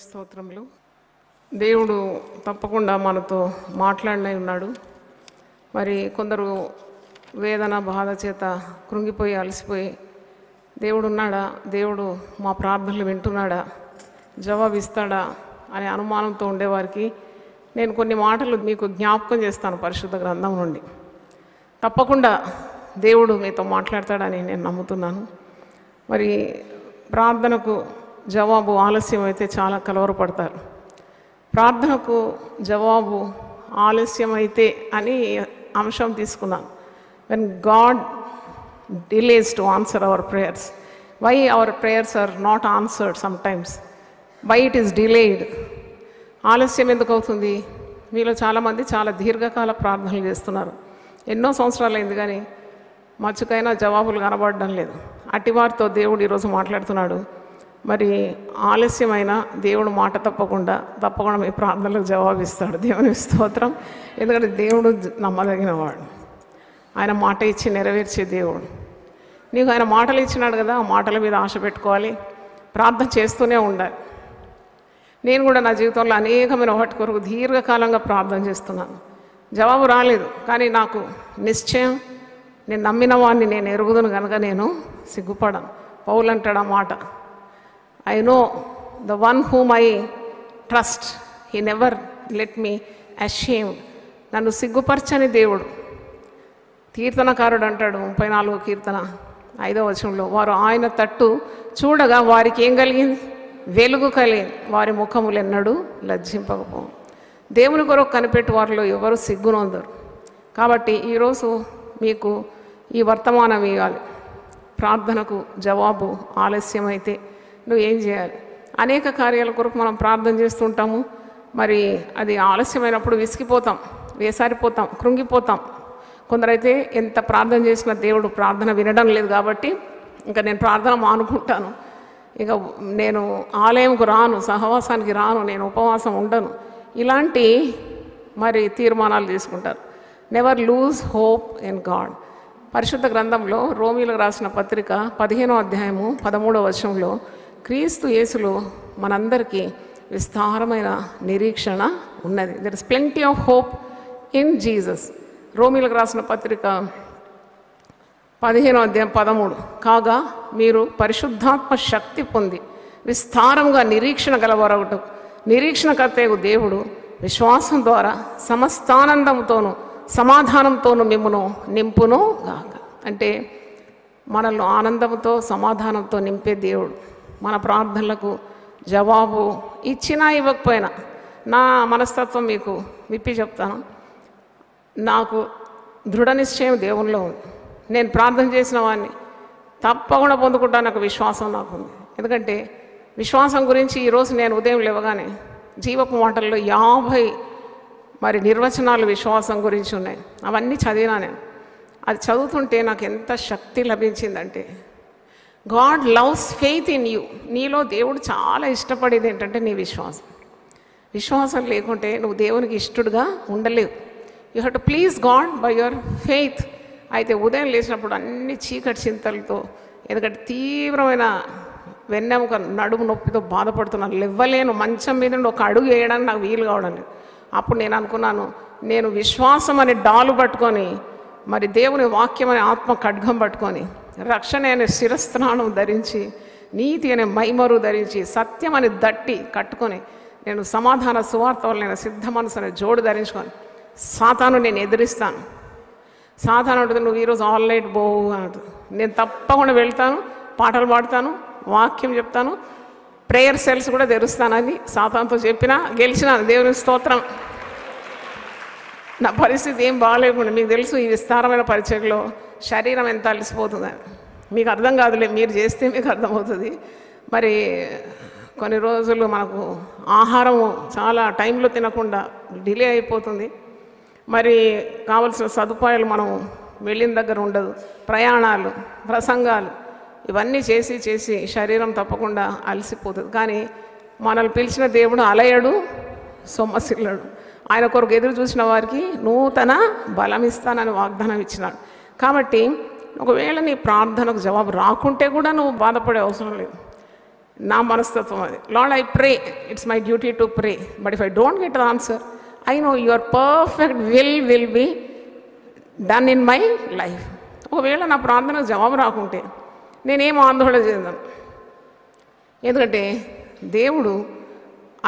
స్తోత్రములు. దేవుడు తప్పకుండా మనతో మాట్లాడినై ఉన్నాడు. మరి కొందరు వేదన బాధ చేత కృంగిపోయి అలసిపోయి దేవుడు ఉన్నాడా, దేవుడు మా ప్రార్థనలు వింటున్నాడా, జవాబిస్తాడా అనే అనుమానంతో ఉండేవారికి నేను కొన్ని మాటలు మీకు జ్ఞాపకం చేస్తాను పరిశుద్ధ గ్రంథం నుండి. తప్పకుండా దేవుడు మీతో మాట్లాడతాడని నేను నమ్ముతున్నాను. మరి ప్రార్థనకు జవాబు ఆలస్యం అయితే చాలా కలవరపడతారు. ప్రార్థనకు జవాబు ఆలస్యం అయితే అని అంశం తీసుకున్నాను. When God delays to answer our prayers, why our prayers are not answered sometimes, why it is delayed. ఆలస్యం ఎందుకు అవుతుంది? మీలో చాలామంది చాలా దీర్ఘకాల ప్రార్థనలు చేస్తున్నారు. ఎన్నో సంవత్సరాలు అయింది కానీ మచ్చుకైనా జవాబులు కనబడడం లేదు. అటివారితో దేవుడు ఈరోజు మాట్లాడుతున్నాడు. మరి ఆలస్యమైన దేవుడు మాట తప్పకుండా మీ ప్రార్థనలకు జవాబిస్తాడు. దేవుని స్తోత్రం. ఎందుకంటే దేవుడు నమ్మదగినవాడు. ఆయన మాట ఇచ్చి నెరవేర్చే దేవుడు. నీకు ఆయన మాటలు ఇచ్చినాడు కదా, ఆ మాటల మీద ఆశ పెట్టుకోవాలి, ప్రార్థన చేస్తూనే ఉండాలి. నేను కూడా నా జీవితంలో అనేకమైన వాటి కొరకు దీర్ఘకాలంగా ప్రార్థన చేస్తున్నాను. జవాబు రాలేదు, కానీ నాకు నిశ్చయం, నేను నమ్మిన వాడిని నేను ఎరుగుదును కనుక నేను సిగ్గుపడను. పౌలు అంటాడు ఆ మాట, I know the one whom I trust, he never let me ashamed. నన్ను సిగ్గుపరచని దేవుడు. కీర్తనకారుడు అంటాడు 34వ కీర్తన 5వ వచనంలో, వారు ఆయన తట్టు చూడగా వారికి ఏం కలిగింది? వెలుగు కలిగింది. వారి ముఖములు ఎన్నడూ లజ్జింపకపో. దేవుని కొరకు కనిపెట్టి వారిలో ఎవరు సిగ్గునొందరు. కాబట్టి ఈరోజు మీకు ఈ వర్తమానం ఇవ్వాలి. ప్రార్థనకు జవాబు ఆలస్యమైతే నువ్వు ఏం చేయాలి? అనేక కార్యాల కొరకు మనం ప్రార్థన చేస్తుంటాము. మరి అది ఆలస్యమైనప్పుడు విసిగిపోతాం, వేసారిపోతాం, కృంగిపోతాం. కొందరైతే ఎంత ప్రార్థన చేసినా దేవుడు ప్రార్థన వినడం లేదు కాబట్టి ఇంకా నేను ప్రార్థన మానుకుంటాను, ఇక నేను ఆలయంకు రాను, సహవాసానికి రాను, నేను ఉపవాసం ఉండను, ఇలాంటి మరి తీర్మానాలు తీసుకుంటారు. Never lose hope in God. పరిశుద్ధ గ్రంథంలో రోమీలకు రాసిన పత్రిక 15వ అధ్యాయము 13వ వచనంలో, క్రీస్తు యేసులో మనందరికీ విస్తారమైన నిరీక్షణ ఉన్నది. There is plenty of hope in Jesus. రోమీలకు రాసిన పత్రిక 15వ అధ్యాయం 13, కాగా మీరు పరిశుద్ధాత్మ శక్తి పొంది విస్తారంగా నిరీక్షణ గలవారొకటి, నిరీక్షణకర్తయగు దేవుడు విశ్వాసం ద్వారా సమస్తానందంతోనూ సమాధానంతోనూ మిమ్మును నింపును గాక. అంటే మనల్ని ఆనందంతో సమాధానంతో నింపే దేవుడు. మన ప్రార్థనలకు జవాబు ఇచ్చినా ఇవ్వకపోయినా, నా మనస్తత్వం మీకు విప్పి చెప్తాను, నాకు దృఢ నిశ్చయం దేవునిలో ఉంది. నేను ప్రార్థన చేసిన వాడిని తప్పకుండా పొందుకుంటా, నాకు విశ్వాసం నాకుంది. ఎందుకంటే విశ్వాసం గురించి ఈరోజు నేను ఉదయం లేవగానే జీవపు మాటల్లో 50 మరి నిర్వచనాలు విశ్వాసం గురించి ఉన్నాయి. అవన్నీ చదివినా నేను. అది చదువుతుంటే నాకు ఎంత శక్తి లభించిందంటే, God loves faith in you. నీలో దేవుడు చాలా ఇష్టపడేది ఏంటంటే నీ విశ్వాసం. విశ్వాసం లేకుంటే నువ్వు దేవునికి ఇష్టడుగా ఉండలేవు. You have to please God by your faith. అయితే ఉదయం లేచినప్పుడు అన్ని చీకటి చింతలతో, ఎందుకంటే తీవ్రమైన వెన్నెముక నడుము నొప్పితో బాధపడుతున్నాను, లేవ్వలేను, మంచం మీద నుండి ఒక అడుగు వేయడానికి నాకు వీలు కావడం లేదు. అప్పుడు నేను అనుకున్నాను, నేను విశ్వాసం అనే డాలు పట్టుకొని, మరి దేవుని వాక్యం అనే ఆత్మ ఖడ్గం పట్టుకొని, రక్షణ అనే శిరస్త్రాణం ధరించి, నీతి అనే మైమరు ధరించి, సత్యం అనే దట్టి కట్టుకొని, నేను సమాధాన సువార్త వల్ల నేను సిద్ధ మనసు అనే జోడు ధరించుకొని సాతాను నేను ఎదిరిస్తాను. సాతాను ఉంటుంది, నువ్వు ఈరోజు ఆల్ నైట్ పోవు అంటుంది. నేను తప్పకుండా వెళ్తాను, పాటలు పాడతాను, వాక్యం చెప్తాను, ప్రేయర్ సెల్స్ కూడా తెరుస్తానని సాతానుతో చెప్పినా గెలిచినాను. దేవుని స్తోత్రం. నా పరిస్థితి ఏం బాగాలేకుండా, మీకు తెలుసు ఈ విస్తారమైన పరిచయలో శరీరం ఎంత అలసిపోతుందని. మీకు అర్థం కాదులే, మీరు చేస్తే మీకు అర్థమవుతుంది. మరి కొన్ని రోజులు మనకు ఆహారం చాలా టైంలో తినకుండా డిలే అయిపోతుంది. మరి కావలసిన సదుపాయాలు మనం వెళ్ళిన దగ్గర ఉండదు. ప్రయాణాలు, ప్రసంగాలు, ఇవన్నీ చేసి శరీరం తప్పకుండా అలసిపోతుంది. కానీ మనల్ని పిలిచిన దేవుడు అలయడు, సొమ్మసిల్లడు. ఆయన కొరకు ఎదురు చూసిన వారికి నూతన బలం ఇస్తానని వాగ్దానం ఇచ్చినాడు. కాబట్టి ఒకవేళ నీ ప్రార్థనకు జవాబు రాకుంటే కూడా నువ్వు బాధపడే అవసరం లేదు. నా మనస్తత్వం అది. Lord, I pray, it's my duty to pray, but if I don't get the answer, I know your perfect will be done in my life. ఒకవేళ నా ప్రార్థనకు జవాబు రాకుంటే నేనేం ఆందోళన చెందాను. ఎందుకంటే దేవుడు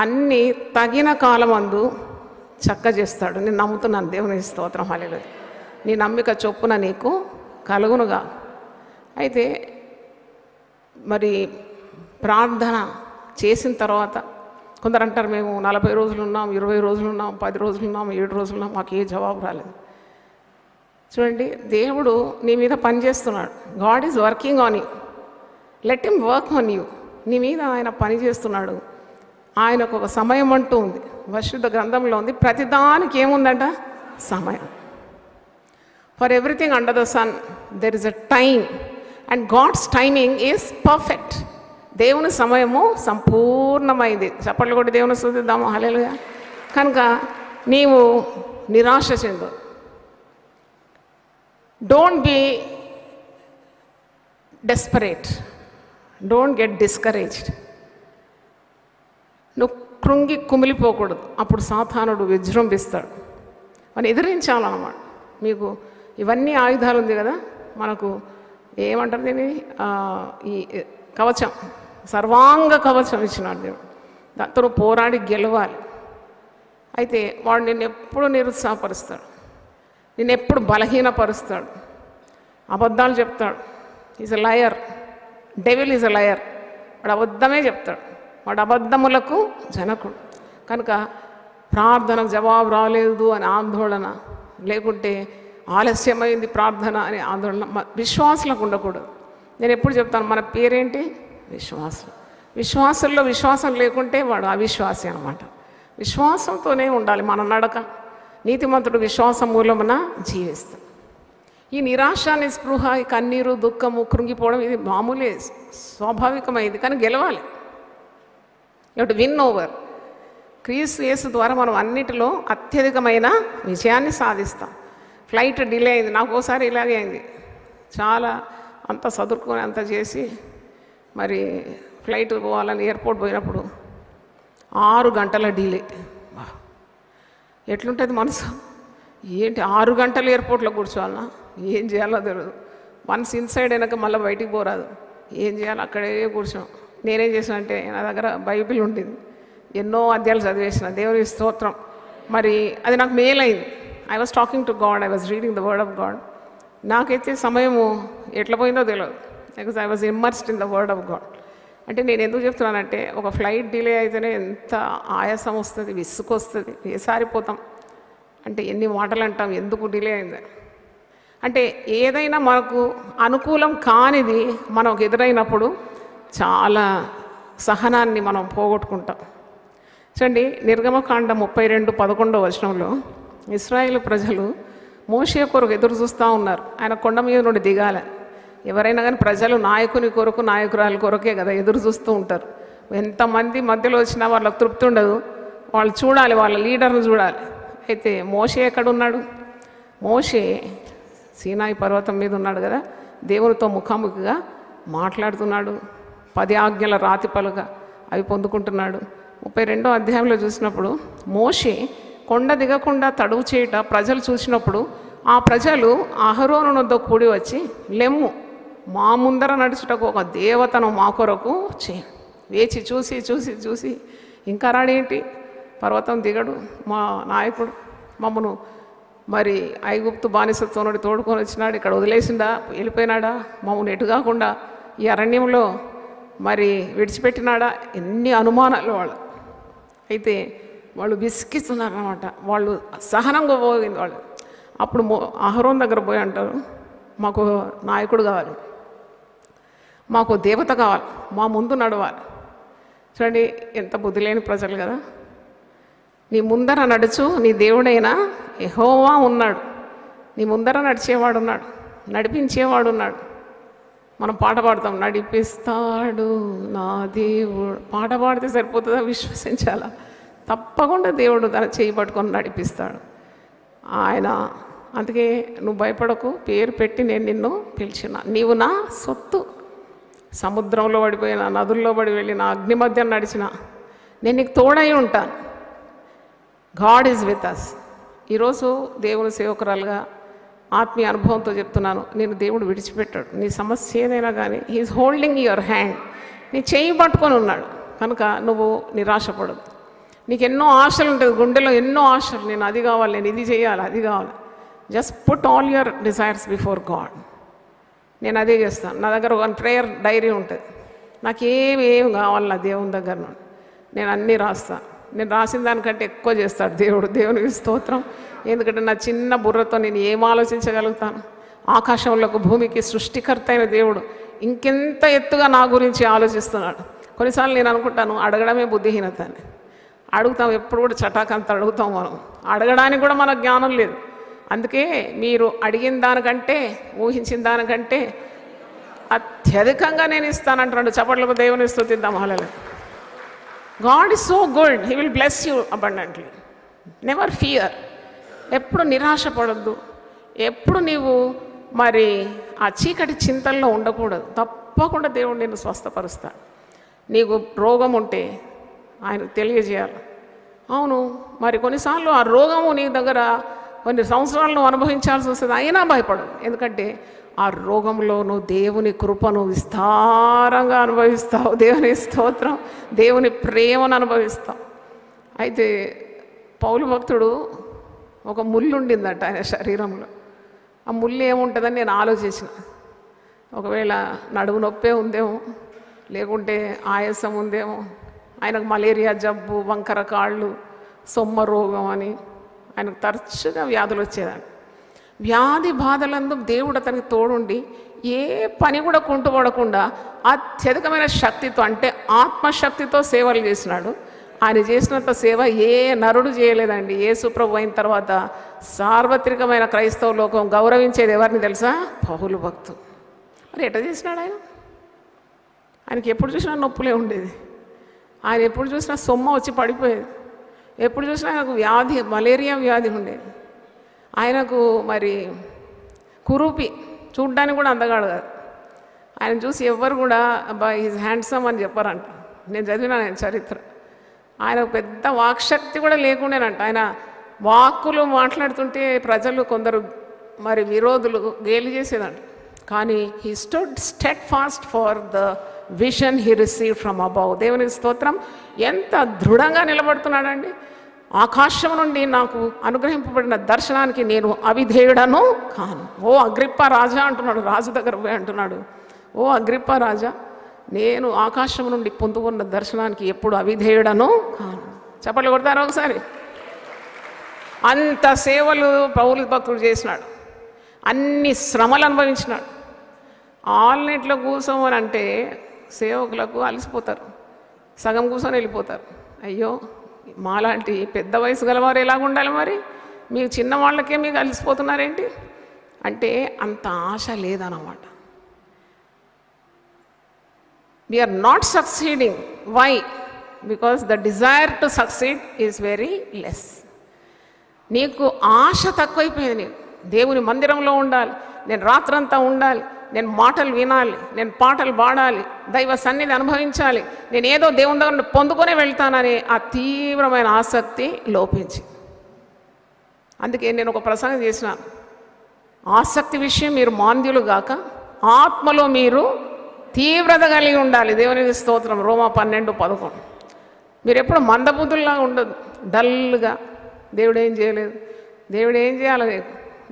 అన్నీ తగిన కాలమందు చక్క చేస్తాడు. నేను నమ్ముతున్నాను. దేవుని స్తోత్రం, హల్లెలూయా. నీ నమ్మిక చొప్పున నీకు కలుగునుగా. అయితే మరి ప్రార్థన చేసిన తర్వాత కొందరు అంటారు, మేము 40 రోజులు ఉన్నాం, 20 రోజులు ఉన్నాం, 10 రోజులు ఉన్నాం, 7 రోజులు ఉన్నాం, మాకు ఏ జవాబు రాలేదు. చూడండి, దేవుడు నీ మీద పనిచేస్తున్నాడు. God is working on you. Let him work on you. నీ మీద ఆయన పని చేస్తున్నాడు. ఆయనకు ఒక సమయం అంటూ ఉంది. పరిశుద్ధ గ్రంథంలో ఉంది, ప్రతిదానికి ఏముందంట? సమయం. For everything under the sun there is a time, and God's timing is perfect. దేవుని సమయము సంపూర్ణమైంది. చప్పట్లు కొట్టి దేవుని స్తుతిద్దాము, హల్లెలూయా. కనుక నీవు నిరాశ చెందు. Don't be desperate, don't get discouraged. నువ్వు కృంగి కుమిలిపోకూడదు. అప్పుడు సాతానుడు విజృంభిస్తాడు. మనం ఎదిరించాలన్నమాట. మీకు ఇవన్నీ ఆయుధాలు ఉంది కదా, మనకు ఏమంటారు దీన్ని, ఈ కవచం, సర్వాంగ కవచం ఇచ్చినాడు దేవుడు. దాంతో పోరాడి గెలవాలి. అయితే వాడు నిన్నెప్పుడు నిరుత్సాహపరుస్తాడు, నిన్నెప్పుడు బలహీనపరుస్తాడు, అబద్ధాలు చెప్తాడు. Is a liar, devil is a liar. వాడు అబద్ధమే చెప్తాడు, వాడు అబద్ధములకు జనకుడు. కనుక ప్రార్థనకు జవాబు రాలేదు అని ఆందోళన, లేకుంటే ఆలస్యమైంది ప్రార్థన అనే ఆందోళన విశ్వాసులకు ఉండకూడదు. నేను ఎప్పుడు చెప్తాను, మన పేరేంటి? విశ్వాసం. విశ్వాసంలో విశ్వాసం లేకుంటే వాడు అవిశ్వాసి అన్నమాట. విశ్వాసంతోనే ఉండాలి మన నడక. నీతిమంతుడు విశ్వాసం మూలమున జీవిస్తాడు. ఈ నిరాశ, నిస్పృహ, ఈ కన్నీరు, దుఃఖము, కృంగిపోవడం ఇది మామూలే, స్వాభావికమైంది. కానీ గెలవాలి. You win over. క్రీస్తు యేసు ద్వారా మనం అన్నిటిలో అత్యధికమైన విజయాన్ని సాధిస్తాం. ఫ్లైట్ డిలే అయింది. నాకు ఒకసారి ఇలాగే అయింది. చాలా అంత చదువుకొని అంత చేసి మరి ఫ్లైట్ పోవాలని ఎయిర్పోర్ట్ పోయినప్పుడు 6 గంటల డిలే. ఎట్లుంటుంది మనసు? ఏంటి 6 గంటలు ఎయిర్పోర్ట్లో కూర్చోవాలన్నా? ఏం చేయాలో తెలియదు. వన్స్ ఇన్సైడ్ అయినాక మళ్ళీ బయటికి పోరాదు. ఏం చేయాలో అక్కడే కూర్చోం. నేనేం చేసిన అంటే, నా దగ్గర బైబిల్ ఉంటుంది, ఎన్నో అధ్యాయాలు చదివేసిన. దేవుని స్తోత్రం. మరి అది నాకు మేలైంది. I was talking to God, I was reading the word of God. నాకైతే సమయము ఎట్లా పోయిందో తెలియదు, because I was immersed in the word of God. అంటే నేను ఎందుకు చెప్తున్నానంటే, ఒక ఫ్లైట్ డిలే అయితేనే ఎంత ఆయాసం వస్తుంది, విసుగు వస్తుంది, వేసారిపోతాం. అంటే ఎన్ని మాటలు అంటాం, ఎందుకు డిలే అయింది అంటే. ఏదైనా మనకు అనుకూలం కానిది మనకు ఎదురైనప్పుడు చాలా సహనాన్ని మనం పోగొట్టుకుంటాం. చూడండి, నిర్గమకాండ 32:11 ఇశ్రాయేలు ప్రజలు మోషే కొరకు ఎదురు చూస్తూ ఉన్నారు. ఆయన కొండ మీద నుండి దిగాలి. ఎవరైనా కానీ ప్రజలు నాయకుని కొరకు, నాయకురాలి కొరకే కదా ఎదురు చూస్తూ ఉంటారు. ఎంతమంది మధ్యలో వచ్చినా వాళ్ళకి తృప్తి ఉండదు. వాళ్ళు చూడాలి, వాళ్ళ లీడర్ని చూడాలి. అయితే మోషే ఎక్కడున్నాడు? మోషే సీనాయి పర్వతం మీద ఉన్నాడు కదా, దేవునితో ముఖాముఖిగా మాట్లాడుతున్నాడు. 10 ఆజ్ఞల రాతి పలక అవి పొందుకుంటున్నాడు. 32వ అధ్యాయంలో చూసినప్పుడు మోషే కొండ దిగకుండా తడువు చేయట ప్రజలు చూసినప్పుడు, ఆ ప్రజలు అహరోను వద్ద కూడి వచ్చి, లెమ్ము, మా ముందర నడుచుటకు ఒక దేవతను మా కొరకు చేయి. వేచి చూసి చూసి చూసి ఇంకా రాడేంటి, పర్వతం దిగడు మా నాయకుడు, మమ్మను మరి ఐగుప్తు బానిసత్వం నుండి తోడుకొని వచ్చినాడు, ఇక్కడ వదిలేసిండా, వెళ్ళిపోయినాడా, మమ్మల్ని ఎటు కాకుండా ఈ అరణ్యంలో మరి విడిచిపెట్టినాడా, ఎన్ని అనుమానాలు వాళ్ళు. అయితే వాళ్ళు విసిగిస్తున్నారన్నమాట. వాళ్ళు సహనంగా పోయింది వాళ్ళు. అప్పుడు అహరోన్ దగ్గర పోయి అంటారు, మాకు నాయకుడు కావాలి, మాకు దేవత కావాలి, మా ముందు నడవాలి. చూడండి, ఎంత బుద్ధి లేని ప్రజలు కదా. నీ ముందర నడుచు నీ దేవుడైనా యెహోవా ఉన్నాడు, నీ ముందర నడిచేవాడు ఉన్నాడు, నడిపించేవాడు ఉన్నాడు. మనం పాట పాడతాం, నడిపిస్తాడు నా దేవుడు. పాట పాడితే సరిపోతుందా? విశ్వసించాలా? తప్పకుండా దేవుడు తన చేయి పట్టుకొని నడిపిస్తాడు ఆయన. అందుకే నువ్వు భయపడకు, పేరు పెట్టి నేను నిన్ను పిలిచిన, నీవు నా సొత్తు. సముద్రంలో పడిపోయినా, నదుల్లో పడి వెళ్ళిన, అగ్ని మధ్యం నడిచిన, నేను నీకు తోడై ఉంటాను. God is with us. ఈరోజు దేవుని సేవకురాలుగా ఆత్మీయ అనుభవంతో చెప్తున్నాను, నేను దేవుడు విడిచిపెట్టాడు. నీ సమస్య ఏదైనా కానీ హీఈస్ హోల్డింగ్ యువర్ హ్యాండ్. నీ చేయి పట్టుకొని ఉన్నాడు కనుక నువ్వు నిరాశపడదు. నీకు ఎన్నో ఆశలు ఉంటుంది, గుండెలో ఎన్నో ఆశలు, నేను అది కావాలి, నేను ఇది చేయాలి, అది కావాలి. Just put all your desires before God. నేను అదే చేస్తాను. నా దగ్గర ఒక ప్రేయర్ డైరీ ఉంటుంది. నాకు ఏం కావాలి నా దేవుని దగ్గర నుండి నేను అన్నీ రాస్తాను. నేను రాసిన దానికంటే ఎక్కువ చేస్తాడు దేవుడు. దేవునికి స్తోత్రం. ఎందుకంటే నా చిన్న బుర్రతో నేను ఏం ఆలోచించగలుగుతాను? ఆకాశంలోకి భూమికి సృష్టికర్త అయిన దేవుడు ఇంకెంత ఎత్తుగా నా గురించి ఆలోచిస్తున్నాడు. కొన్నిసార్లు నేను అనుకుంటాను అడగడమే బుద్ధిహీనత అని. అడుగుతాం, ఎప్పుడు కూడా చటాకంత అడుగుతాం. మనం అడగడానికి కూడా మనకు జ్ఞానం లేదు. అందుకే మీరు అడిగిన దానికంటే, ఊహించిన దానికంటే అత్యధికంగా నేను ఇస్తానంటున్నాడు. చప్పట్లకు దేవుని స్తుతిద్దాం. హల్లెలూయా. God is so good. He will bless you abundantly. Never fear. ఎప్పుడు నిరాశపడద్దు. ఎప్పుడు నీవు మరి ఆ చీకటి చింతల్లో ఉండకూడదు. తప్పకుండా దేవుడు నిన్ను స్వస్థపరుస్తాడు. నీకు రోగం ఉంటే ఆయనకు తెలియజేయాలి. అవును, మరి కొన్నిసార్లు ఆ రోగము నీ దగ్గర కొన్ని సంవత్సరాలు నువ్వు అనుభవించాల్సి వస్తుంది. అయినా భయపడు. ఎందుకంటే ఆ రోగంలో నువ్వు దేవుని కృపను విస్తారంగా అనుభవిస్తావు. దేవుని స్తోత్రం. దేవుని ప్రేమను అనుభవిస్తావు. అయితే పౌలు భక్తుడు ఒక ముళ్ళు ఉండిందట ఆయన శరీరంలో. ఆ ముళ్ళు ఏముంటుందని నేను ఆలోచించిన. ఒకవేళ నడుము నొప్పే ఉందేమో, లేకుంటే ఆయాసం ఉందేమో. ఆయనకు మలేరియా జబ్బు, వంకర కాళ్ళు, సొమ్మ రోగం అని ఆయనకు తరచుగా వ్యాధులు వచ్చేదాన్ని. వ్యాధి బాధలందు దేవుడు అతనికి తోడుండి ఏ పని కూడా కుంటుపడకుండా అత్యధికమైన శక్తితో, అంటే ఆత్మశక్తితో సేవలు చేసినాడు. ఆయన చేసినంత సేవ ఏ నరుడు చేయలేదండి. యేసు ప్రభు అయిన తర్వాత సార్వత్రికమైన క్రైస్తవ లోకం గౌరవించేది ఎవరిని తెలుసా? పౌలు భక్తుడు. మరి ఎట్లా చేసినాడు ఆయన? ఆయనకి ఎప్పుడు చూసినా నొప్పులే ఉండేది. ఆయన ఎప్పుడు చూసినా సొమ్మ వచ్చి పడిపోయేది. ఎప్పుడు చూసినా ఆయనకు వ్యాధి, మలేరియా వ్యాధి ఉండేది. ఆయనకు మరి కురూపి, చూడ్డానికి కూడా అందగాడు కాదు. ఆయన చూసి ఎవ్వరు కూడా అబ్బా ఈజ్ హ్యాండ్సమ్ అని చెప్పారంట. నేను చదివినాను ఆయన చరిత్ర. ఆయనకు పెద్ద వాక్శక్తి కూడా లేకుండేనంట. ఆయన వాక్కులు మాట్లాడుతుంటే ప్రజలు కొందరు మరి విరోధులు గేలి చేసేదంట. కానీ he stood steadfast for the vision he receive from above. దేవునికి స్తోత్రం. ఎంత దృఢంగా నిలబడుతున్నాడండి. ఆకాశం నుండి నాకు అనుగ్రహింపబడిన దర్శనానికి నేను అవిధేయుడను కాను. ఓ అగ్రిప్ప రాజా అంటున్నాడు. రాజు దగ్గర పోయి అంటున్నాడు, ఓ అగ్రిప్ప రాజా, నేను ఆకాశం నుండి పొందుకున్న దర్శనానికి ఎప్పుడు అవిధేయుడను కాను. చప్పట్లు కొడతారు ఒకసారి. అంత సేవలు పౌలు భక్తుడు చేసినాడు. అన్ని శ్రమలు అనుభవించినాడు. ఆల్నెట్లో కూర్చోమని అంటే సేవకులకు అలసిపోతారు, సగం కూర్చొని వెళ్ళిపోతారు. అయ్యో, మాలాంటి పెద్ద వయసు గలవారు ఎలాగ ఉండాలి? మరి మీకు చిన్నవాళ్ళకే మీకు అలసిపోతున్నారేంటి అంటే అంత ఆశ లేదన్నమాట. We are not succeeding. Why? Because the desire to succeed is very less. నీకు ఆశ తక్కువైపోయింది. నీకు దేవుని మందిరంలో ఉండాలి, నేను రాత్రంతా ఉండాలి, నేను మాటలు వినాలి, నేను పాటలు పాడాలి, దైవ సన్నిధి అనుభవించాలి, నేను ఏదో దేవుని దగ్గర పొందుకొనే వెళ్తానని ఆ తీవ్రమైన ఆసక్తి లోపించి. అందుకే నేను ఒక ప్రసంగం చేసినాను. ఆసక్తి విషయం మీరు మాంద్యులు గాక ఆత్మలో మీరు తీవ్రత కలిగి ఉండాలి. దేవునికి స్తోత్రం. రోమా 12:11. మీరు ఎప్పుడు మందబుద్ధుల్లాగా ఉండదు, డల్గా దేవుడు ఏం చేయలేదు, దేవుడు ఏం చేయాలి?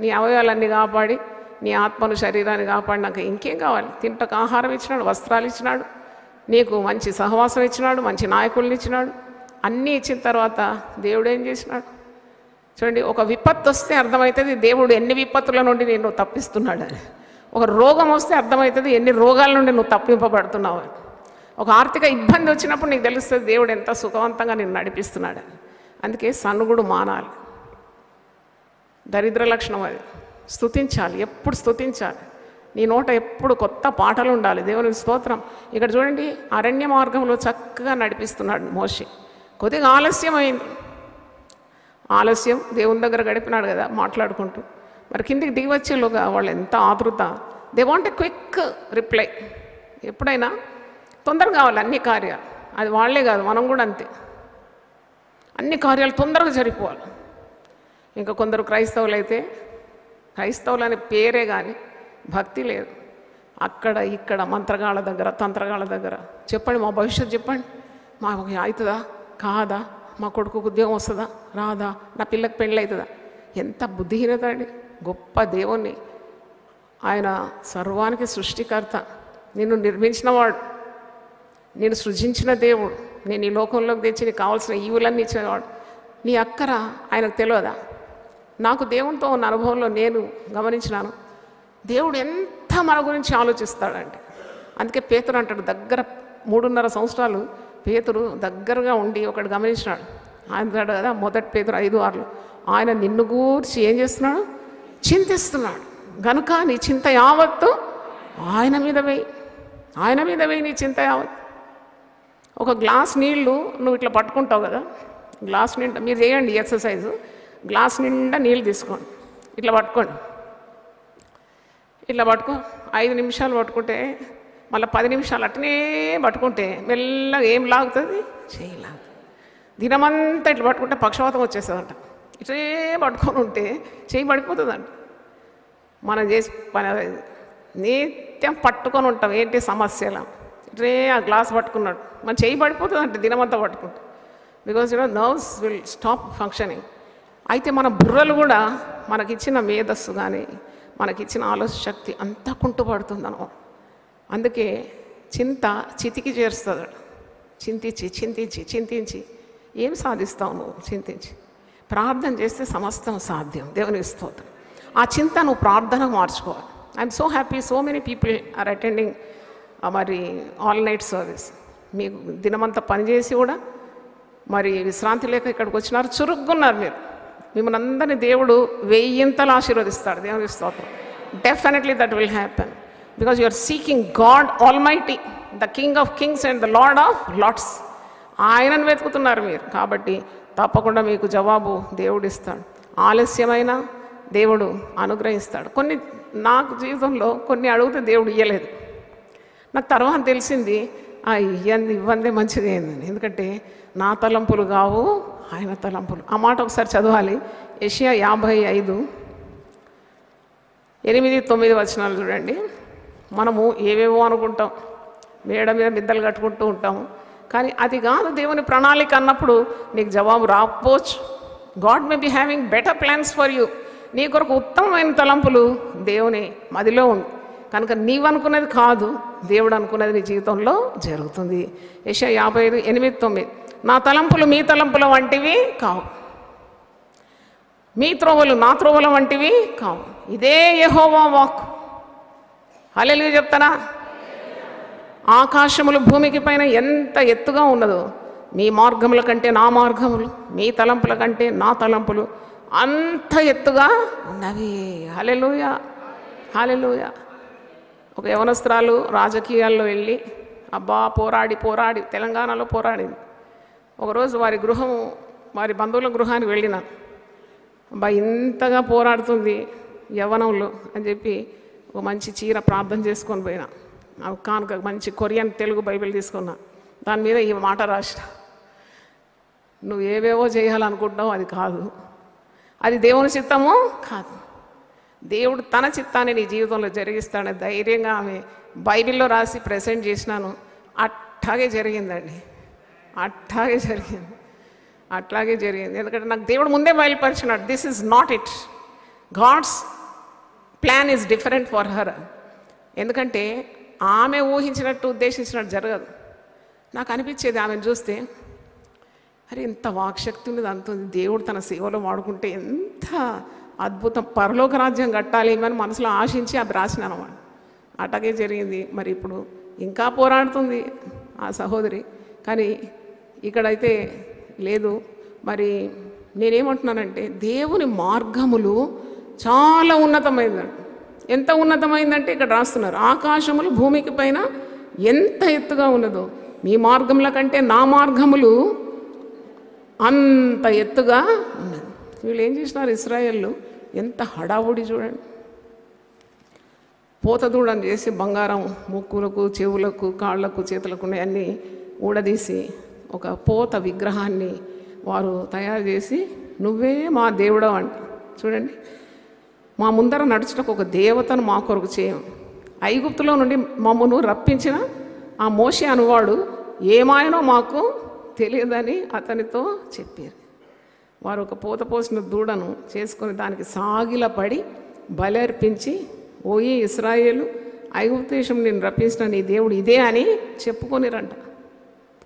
నీ అవయవాలన్నీ కాపాడి నీ ఆత్మను శరీరాన్ని కాపాడినాక ఇంకేం కావాలి? తింటకు ఆహారం ఇచ్చినాడు, వస్త్రాలు ఇచ్చినాడు, నీకు మంచి సహవాసం ఇచ్చినాడు, మంచి నాయకుల్ని ఇచ్చినాడు. అన్నీ ఇచ్చిన తర్వాత దేవుడు ఏం చేసినాడు? చూడండి, ఒక విపత్తు వస్తే అర్థమవుతుంది దేవుడు ఎన్ని విపత్తుల నుండి నేను తప్పిస్తున్నాడు అని. ఒక రోగం వస్తే అర్థమవుతుంది ఎన్ని రోగాల నుండి నువ్వు తప్పింపబడుతున్నావు అని. ఒక ఆర్థిక ఇబ్బంది వచ్చినప్పుడు నీకు తెలుస్తుంది దేవుడు ఎంత సుఖవంతంగా నేను నడిపిస్తున్నాడు అని. అందుకే సన్నుగుడు మానాలి. దరిద్ర లక్షణం అది. స్తుతించాలి, ఎప్పుడు స్తుతించాలి. నీ నోట ఎప్పుడు కొత్త పాటలు ఉండాలి. దేవునికి స్తోత్రం. ఇక్కడ చూడండి, అరణ్య మార్గంలో చక్కగా నడిపిస్తున్నాడు మోషే. కొద్దిగా ఆలస్యం అయింది. ఆలస్యం, దేవుని దగ్గర గడిపినాడు కదా మాట్లాడుకుంటూ. మరి కిందికి దిగి వచ్చేలోగా వాళ్ళు ఎంత ఆతృత. They want a quick reply. ఎప్పుడైనా తొందరగా కావాలి అన్ని కార్యాలు. అది వాళ్ళే కాదు, మనం కూడా అంతే. అన్ని కార్యాలు తొందరగా జరిగిపోవాలి. ఇంకా కొందరు క్రైస్తవులు అయితే, క్రైస్తవులు అనే పేరే కానీ భక్తి లేదు. అక్కడ ఇక్కడ మంత్రగాళ్ళ దగ్గర, తంత్రగాళ్ళ దగ్గర చెప్పండి, మా భవిష్యత్తు చెప్పండి, మాకు అవుతుందా కాదా, మా కొడుకు ఉద్యోగం వస్తుందా రాదా, నా పిల్లకి పెళ్ళి అవుతుందా. ఎంత బుద్ధిహీనత అండి. గొప్ప దేవుణ్ణి, ఆయన సర్వానికి సృష్టికర్త, నిన్ను నిర్మించినవాడు, నేను సృజించిన దేవుడు, నేను ఈ లోకంలోకి తెచ్చి నీకు కావాల్సిన ఈవులన్నీ ఇచ్చేవాడు. నీ అక్కర ఆయనకు తెలియదా? నాకు దేవునితో ఉన్న అనుభవంలో నేను గమనించినాను, దేవుడు ఎంత మన గురించి ఆలోచిస్తాడంటే. అందుకే పేతురు అంటాడు, దగ్గర 3.5 సంవత్సరాలు పేతురు దగ్గరగా ఉండి ఒకడు గమనించినాడు. ఆయన అంటాడు కదా, మొదటి పేతురు 5:6, ఆయన నిన్ను గూర్చి ఏం చేస్తున్నాడు, చింతిస్తున్నాడు గనుక నీ చింత యావత్తు ఆయన మీద వేయి, ఆయన మీద వేయి నీ చింత యావత్తు. ఒక గ్లాస్ నీళ్ళు నువ్వు ఇట్లా పట్టుకుంటావు కదా, గ్లాస్ నిండా మీరు చేయండి ఎక్సర్సైజు, గ్లాస్ నిండా నీళ్ళు తీసుకోండి, ఇట్లా పట్టుకోండి, ఇట్లా పట్టుకో. 5 నిమిషాలు పట్టుకుంటే మళ్ళీ 10 నిమిషాలు అట్నే పట్టుకుంటే మెల్లగా ఏం లాగుతుంది, చేయి లాగుతుంది. దినమంతా ఇట్లా పట్టుకుంటే పక్షవాతం వచ్చేస్తుందంట. ఇట్లే పట్టుకొని ఉంటే చేయి పడిపోతుందంట. మనం చేసి పని నిత్యం పట్టుకొని ఉంటాం, ఏంటి సమస్యలు, ఇట్లే ఆ గ్లాస్ పట్టుకున్నాడు, మన చేయి పడిపోతుందంట దినమంతా పట్టుకుంటే. Because nerves will stop functioning. అయితే మన బుర్రలు కూడా మనకిచ్చిన మేధస్సు కానీ మనకిచ్చిన ఆలోచన శక్తి అంతా కుంటుపడుతుంది అన్నమాట. అందుకే చింత చితికి చేరుస్తుంది. చింతించి చింతించి చింతించి ఏం సాధిస్తావు నువ్వు? చింతించి ప్రార్థన చేస్తే సమస్తం సాధ్యం. దేవునికి స్తోత్రం. ఆ చింత నువ్వు ప్రార్థనకు మార్చుకోవాలి. I'm so happy, so many people are attending మరి ఆల్ నైట్ సర్వీస్. మీకు దినమంతా పనిచేసి కూడా మరి విశ్రాంతి లేక ఇక్కడికి వచ్చినారు, చురుగ్గున్నారు మీరు. మిమ్మల్ని అందరినీ దేవుడు 1000 ఆశీర్వదిస్తాడు. దేవునికి స్తోత్రం. Definitely that will happen because you are seeking God almighty, the King of kings and the Lord of lords. ఆయనను వెతుకుతున్నారు మీరు. కాబట్టి తప్పకుండా మీకు జవాబు దేవుడు ఇస్తాడు. ఆలస్యమైన దేవుడు అనుగ్రహిస్తాడు. కొన్ని నాకు జీవితంలో కొన్ని అడిగితే దేవుడు ఇయ్యలేదు. నాకు తర్వాత తెలిసింది, ఇవ్వందే మంచిది ఏందని. ఎందుకంటే నా తలంపులు కావు ఆయన తలంపులు. ఆ మాట ఒకసారి చదవాలి. యెషయా 55:8-9 వచనాలు చూడండి. మనము ఏవేవో అనుకుంటాం, మేడ మీద మిద్దలు కట్టుకుంటూ ఉంటాము, కానీ అది కాదు దేవుని ప్రణాళిక అన్నప్పుడు నీకు జవాబు రాకపోవచ్చు. God may be having better plans for you. నీ కొరకు ఉత్తమమైన తలంపులు దేవుని మదిలో ఉంది కనుక నీవనుకున్నది కాదు, దేవుడు అనుకున్నది నీ జీవితంలో జరుగుతుంది. యెషయా 55:8-9, నా తలంపులు మీ తలంపుల వంటివి కావు, మీ త్రోవలు నా త్రోవల వంటివి కావు. ఇదే యెహోవా వాక్కు. హల్లెలూయా చెప్తానా? ఆకాశములు భూమికి పైన ఎంత ఎత్తుగా ఉన్నదో మీ మార్గముల కంటే నా మార్గములు, మీ తలంపుల కంటే నా తలంపులు అంత ఎత్తుగా ఉన్నవి. హల్లెలూయా, హల్లెలూయా. ఒక యవనస్త్రాలు రాజకీయాల్లో వెళ్ళి పోరాడి తెలంగాణలో పోరాడింది. ఒకరోజు వారి బంధువుల గృహానికి వెళ్ళినా, ఇంతగా పోరాడుతుంది యవ్వనంలో అని చెప్పి ఒక మంచి చీర ప్రార్థన చేసుకొని పోయినా. కానుక మంచి కొరియన్ తెలుగు బైబిల్ తీసుకున్నా. దాని మీద ఈ మాట రాసిన, నువ్వు ఏవేవో చేయాలనుకుంటావు, అది కాదు, అది దేవుని చిత్తము కాదు. దేవుడు తన చిత్తాన్ని నీ జీవితంలో జరిగిస్తాడని ధైర్యంగా ఆమె బైబిల్లో రాసి ప్రెజెంట్ చేసినాను. అట్లాగే జరిగిందండి, అట్లాగే జరిగింది. ఎందుకంటే నాకు దేవుడు ముందే బయలుపరిచినాడు, this is not it, God's plan is different for her. ఎందుకంటే ఆమె ఊహించినట్టు ఉద్దేశించినట్టు జరగదు. నాకు అనిపించేది ఆమెను చూస్తే, అరే ఇంత వాక్శక్తి ఉంది, అంత ఉంది, దేవుడు తన సేవలో వాడుకుంటే ఎంత అద్భుతం, పరలోక రాజ్యం కట్టాలి అని మనసులో ఆశించి అవి రాసినాను అన్నమాట. అట్లాగే జరిగింది. మరి ఇప్పుడు ఇంకా పోరాడుతుంది ఆ సహోదరి, కానీ ఇక్కడైతే లేదు. మరి నేనేమంటున్నానంటే దేవుని మార్గములు చాలా ఉన్నతమైందండి. ఎంత ఉన్నతమైందంటే ఇక్కడ రాస్తున్నారు, ఆకాశములు భూమికి పైన ఎంత ఎత్తుగా ఉన్నదో మీ మార్గముల కంటే నా మార్గములు అంత ఎత్తుగా ఉన్నది. వీళ్ళు ఏం చేసినారు, ఇశ్రాయేళ్ళు ఎంత హడావుడి చూడండి. పోతదూడని చేసి బంగారం ముక్కులకు, చెవులకు, కాళ్ళకు, చేతులకు అన్నీ ఊడదీసి ఒక పోత విగ్రహాన్ని వారు తయారు చేసి నువ్వే మా దేవుడవు అంట. చూడండి, మా ముందర నడుచుటకు ఒక దేవతను మా కొరకు చేయం. ఐగుప్తులో నుండి మమ్మను రప్పించిన ఆ మోషే అనువాడు ఏమాయనో మాకు తెలియదని అతనితో చెప్పారు. వారు ఒక పూత పోసిన దూడను చేసుకొని దానికి సాగిలపడి బలి అర్పించి, ఓయి ఇశ్రాయేలు, ఐగుప్తు దేశం నేను రప్పించిన నీ దేవుడు ఇదే అని చెప్పుకొనిరంట.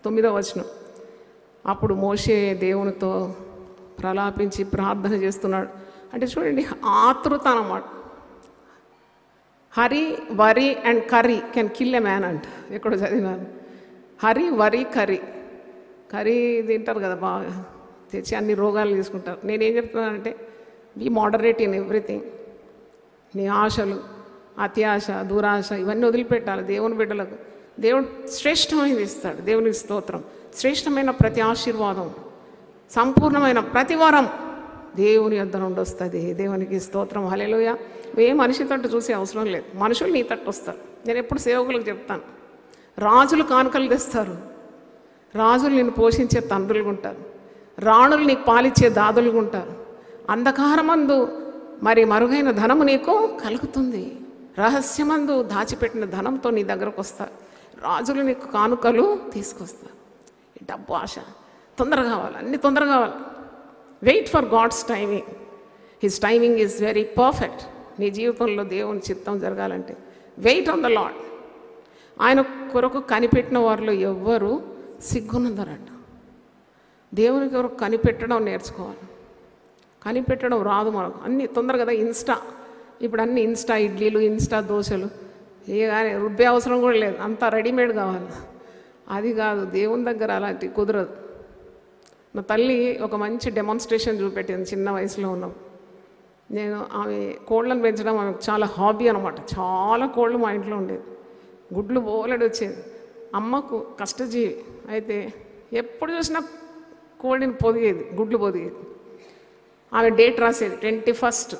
9వ వచనం. అప్పుడు మోషే దేవునితో ప్రలాపించి ప్రార్థన చేస్తున్నాడు. అంటే చూడండి, ఆతృత అన్నమాట. హరి, వరి and curry can kill a man అంట. ఎక్కడో చదివినాను. హరి, వరి, కర్రీ. కర్రీ తింటారు కదా బాగా, తెచ్చి అన్ని రోగాలు తీసుకుంటారు. నేనేం చెప్తున్నానంటే, బీ మోడరేట్ ఇన్ ఎవ్రీథింగ్. నీ ఆశలు, అత్యాశ, దురాశ ఇవన్నీ వదిలిపెట్టాలి. దేవుని బిడ్డలకు దేవుడు శ్రేష్టమైనది ఇస్తాడు. దేవునికి స్తోత్రం. శ్రేష్టమైన ప్రతి ఆశీర్వాదం, సంపూర్ణమైన ప్రతి వరం దేవుని యొద్ద నుండి వస్తుంది. దేవునికి స్తోత్రం. హల్లెలూయా. ఏ మనిషి తట్టు చూసే అవసరం లేదు, మనుషులు నీ తట్టు వస్తారు. నేను ఎప్పుడు సేవకులకు చెప్తాను, రాజులు కానుకలు తెస్తారు, రాజులు నిన్ను పోషించే తండ్రులుగా ఉంటారు, రాణులు నీకు పాలిచ్చే దాదులుగా ఉంటారు. అంధకారమందు మరి మరుగైన ధనము నీకు కలుగుతుంది. రహస్యమందు దాచిపెట్టిన ధనంతో నీ దగ్గరకు వస్తారు. రాజులు నీకు కానుకలు తీసుకొస్తారు. డబ్బు ఆశ తొందరగా కావాలి, అన్నీ తొందరగా కావాలి. Wait for God's timing. His timing is very perfect. నీ జీవితంలో దేవుని చిత్తం జరగాలంటే వెయిట్ ఆన్ ద లార్డ్. ఆయన కొరకు కనిపెట్టిన వారిలో ఎవ్వరు సిగ్గునందరట. దేవుని కొరకు కనిపెట్టడం నేర్చుకోవాలి. కనిపెట్టడం రాదు మనకు. అన్నీ తొందరగా కదా, ఇన్స్టా. ఇప్పుడు అన్ని ఇన్స్టా ఇడ్లీలు, ఇన్స్టా దోశలు, ఏ కానీ రుబ్బే అవసరం కూడా లేదు, అంతా రెడీమేడ్ కావాలి. అది కాదు, దేవుని దగ్గర అలాంటి కుదరదు. నా తల్లి ఒక మంచి డెమాన్స్ట్రేషన్ చూపెట్టింది చిన్న వయసులో ఉన్నాం. నేను ఆమె కోళ్ళను పెంచడం ఆమెకు చాలా హాబీ అనమాట. చాలా కోళ్ళు మా ఇంట్లో ఉండేది, గుడ్లు బోలెడు వచ్చేది. అమ్మకు కష్టజీవి అయితే ఎప్పుడు చూసినా కోడిని పొదిగేది, గుడ్లు పొదిగేది. ఆమె డేట్ రాసేది 21.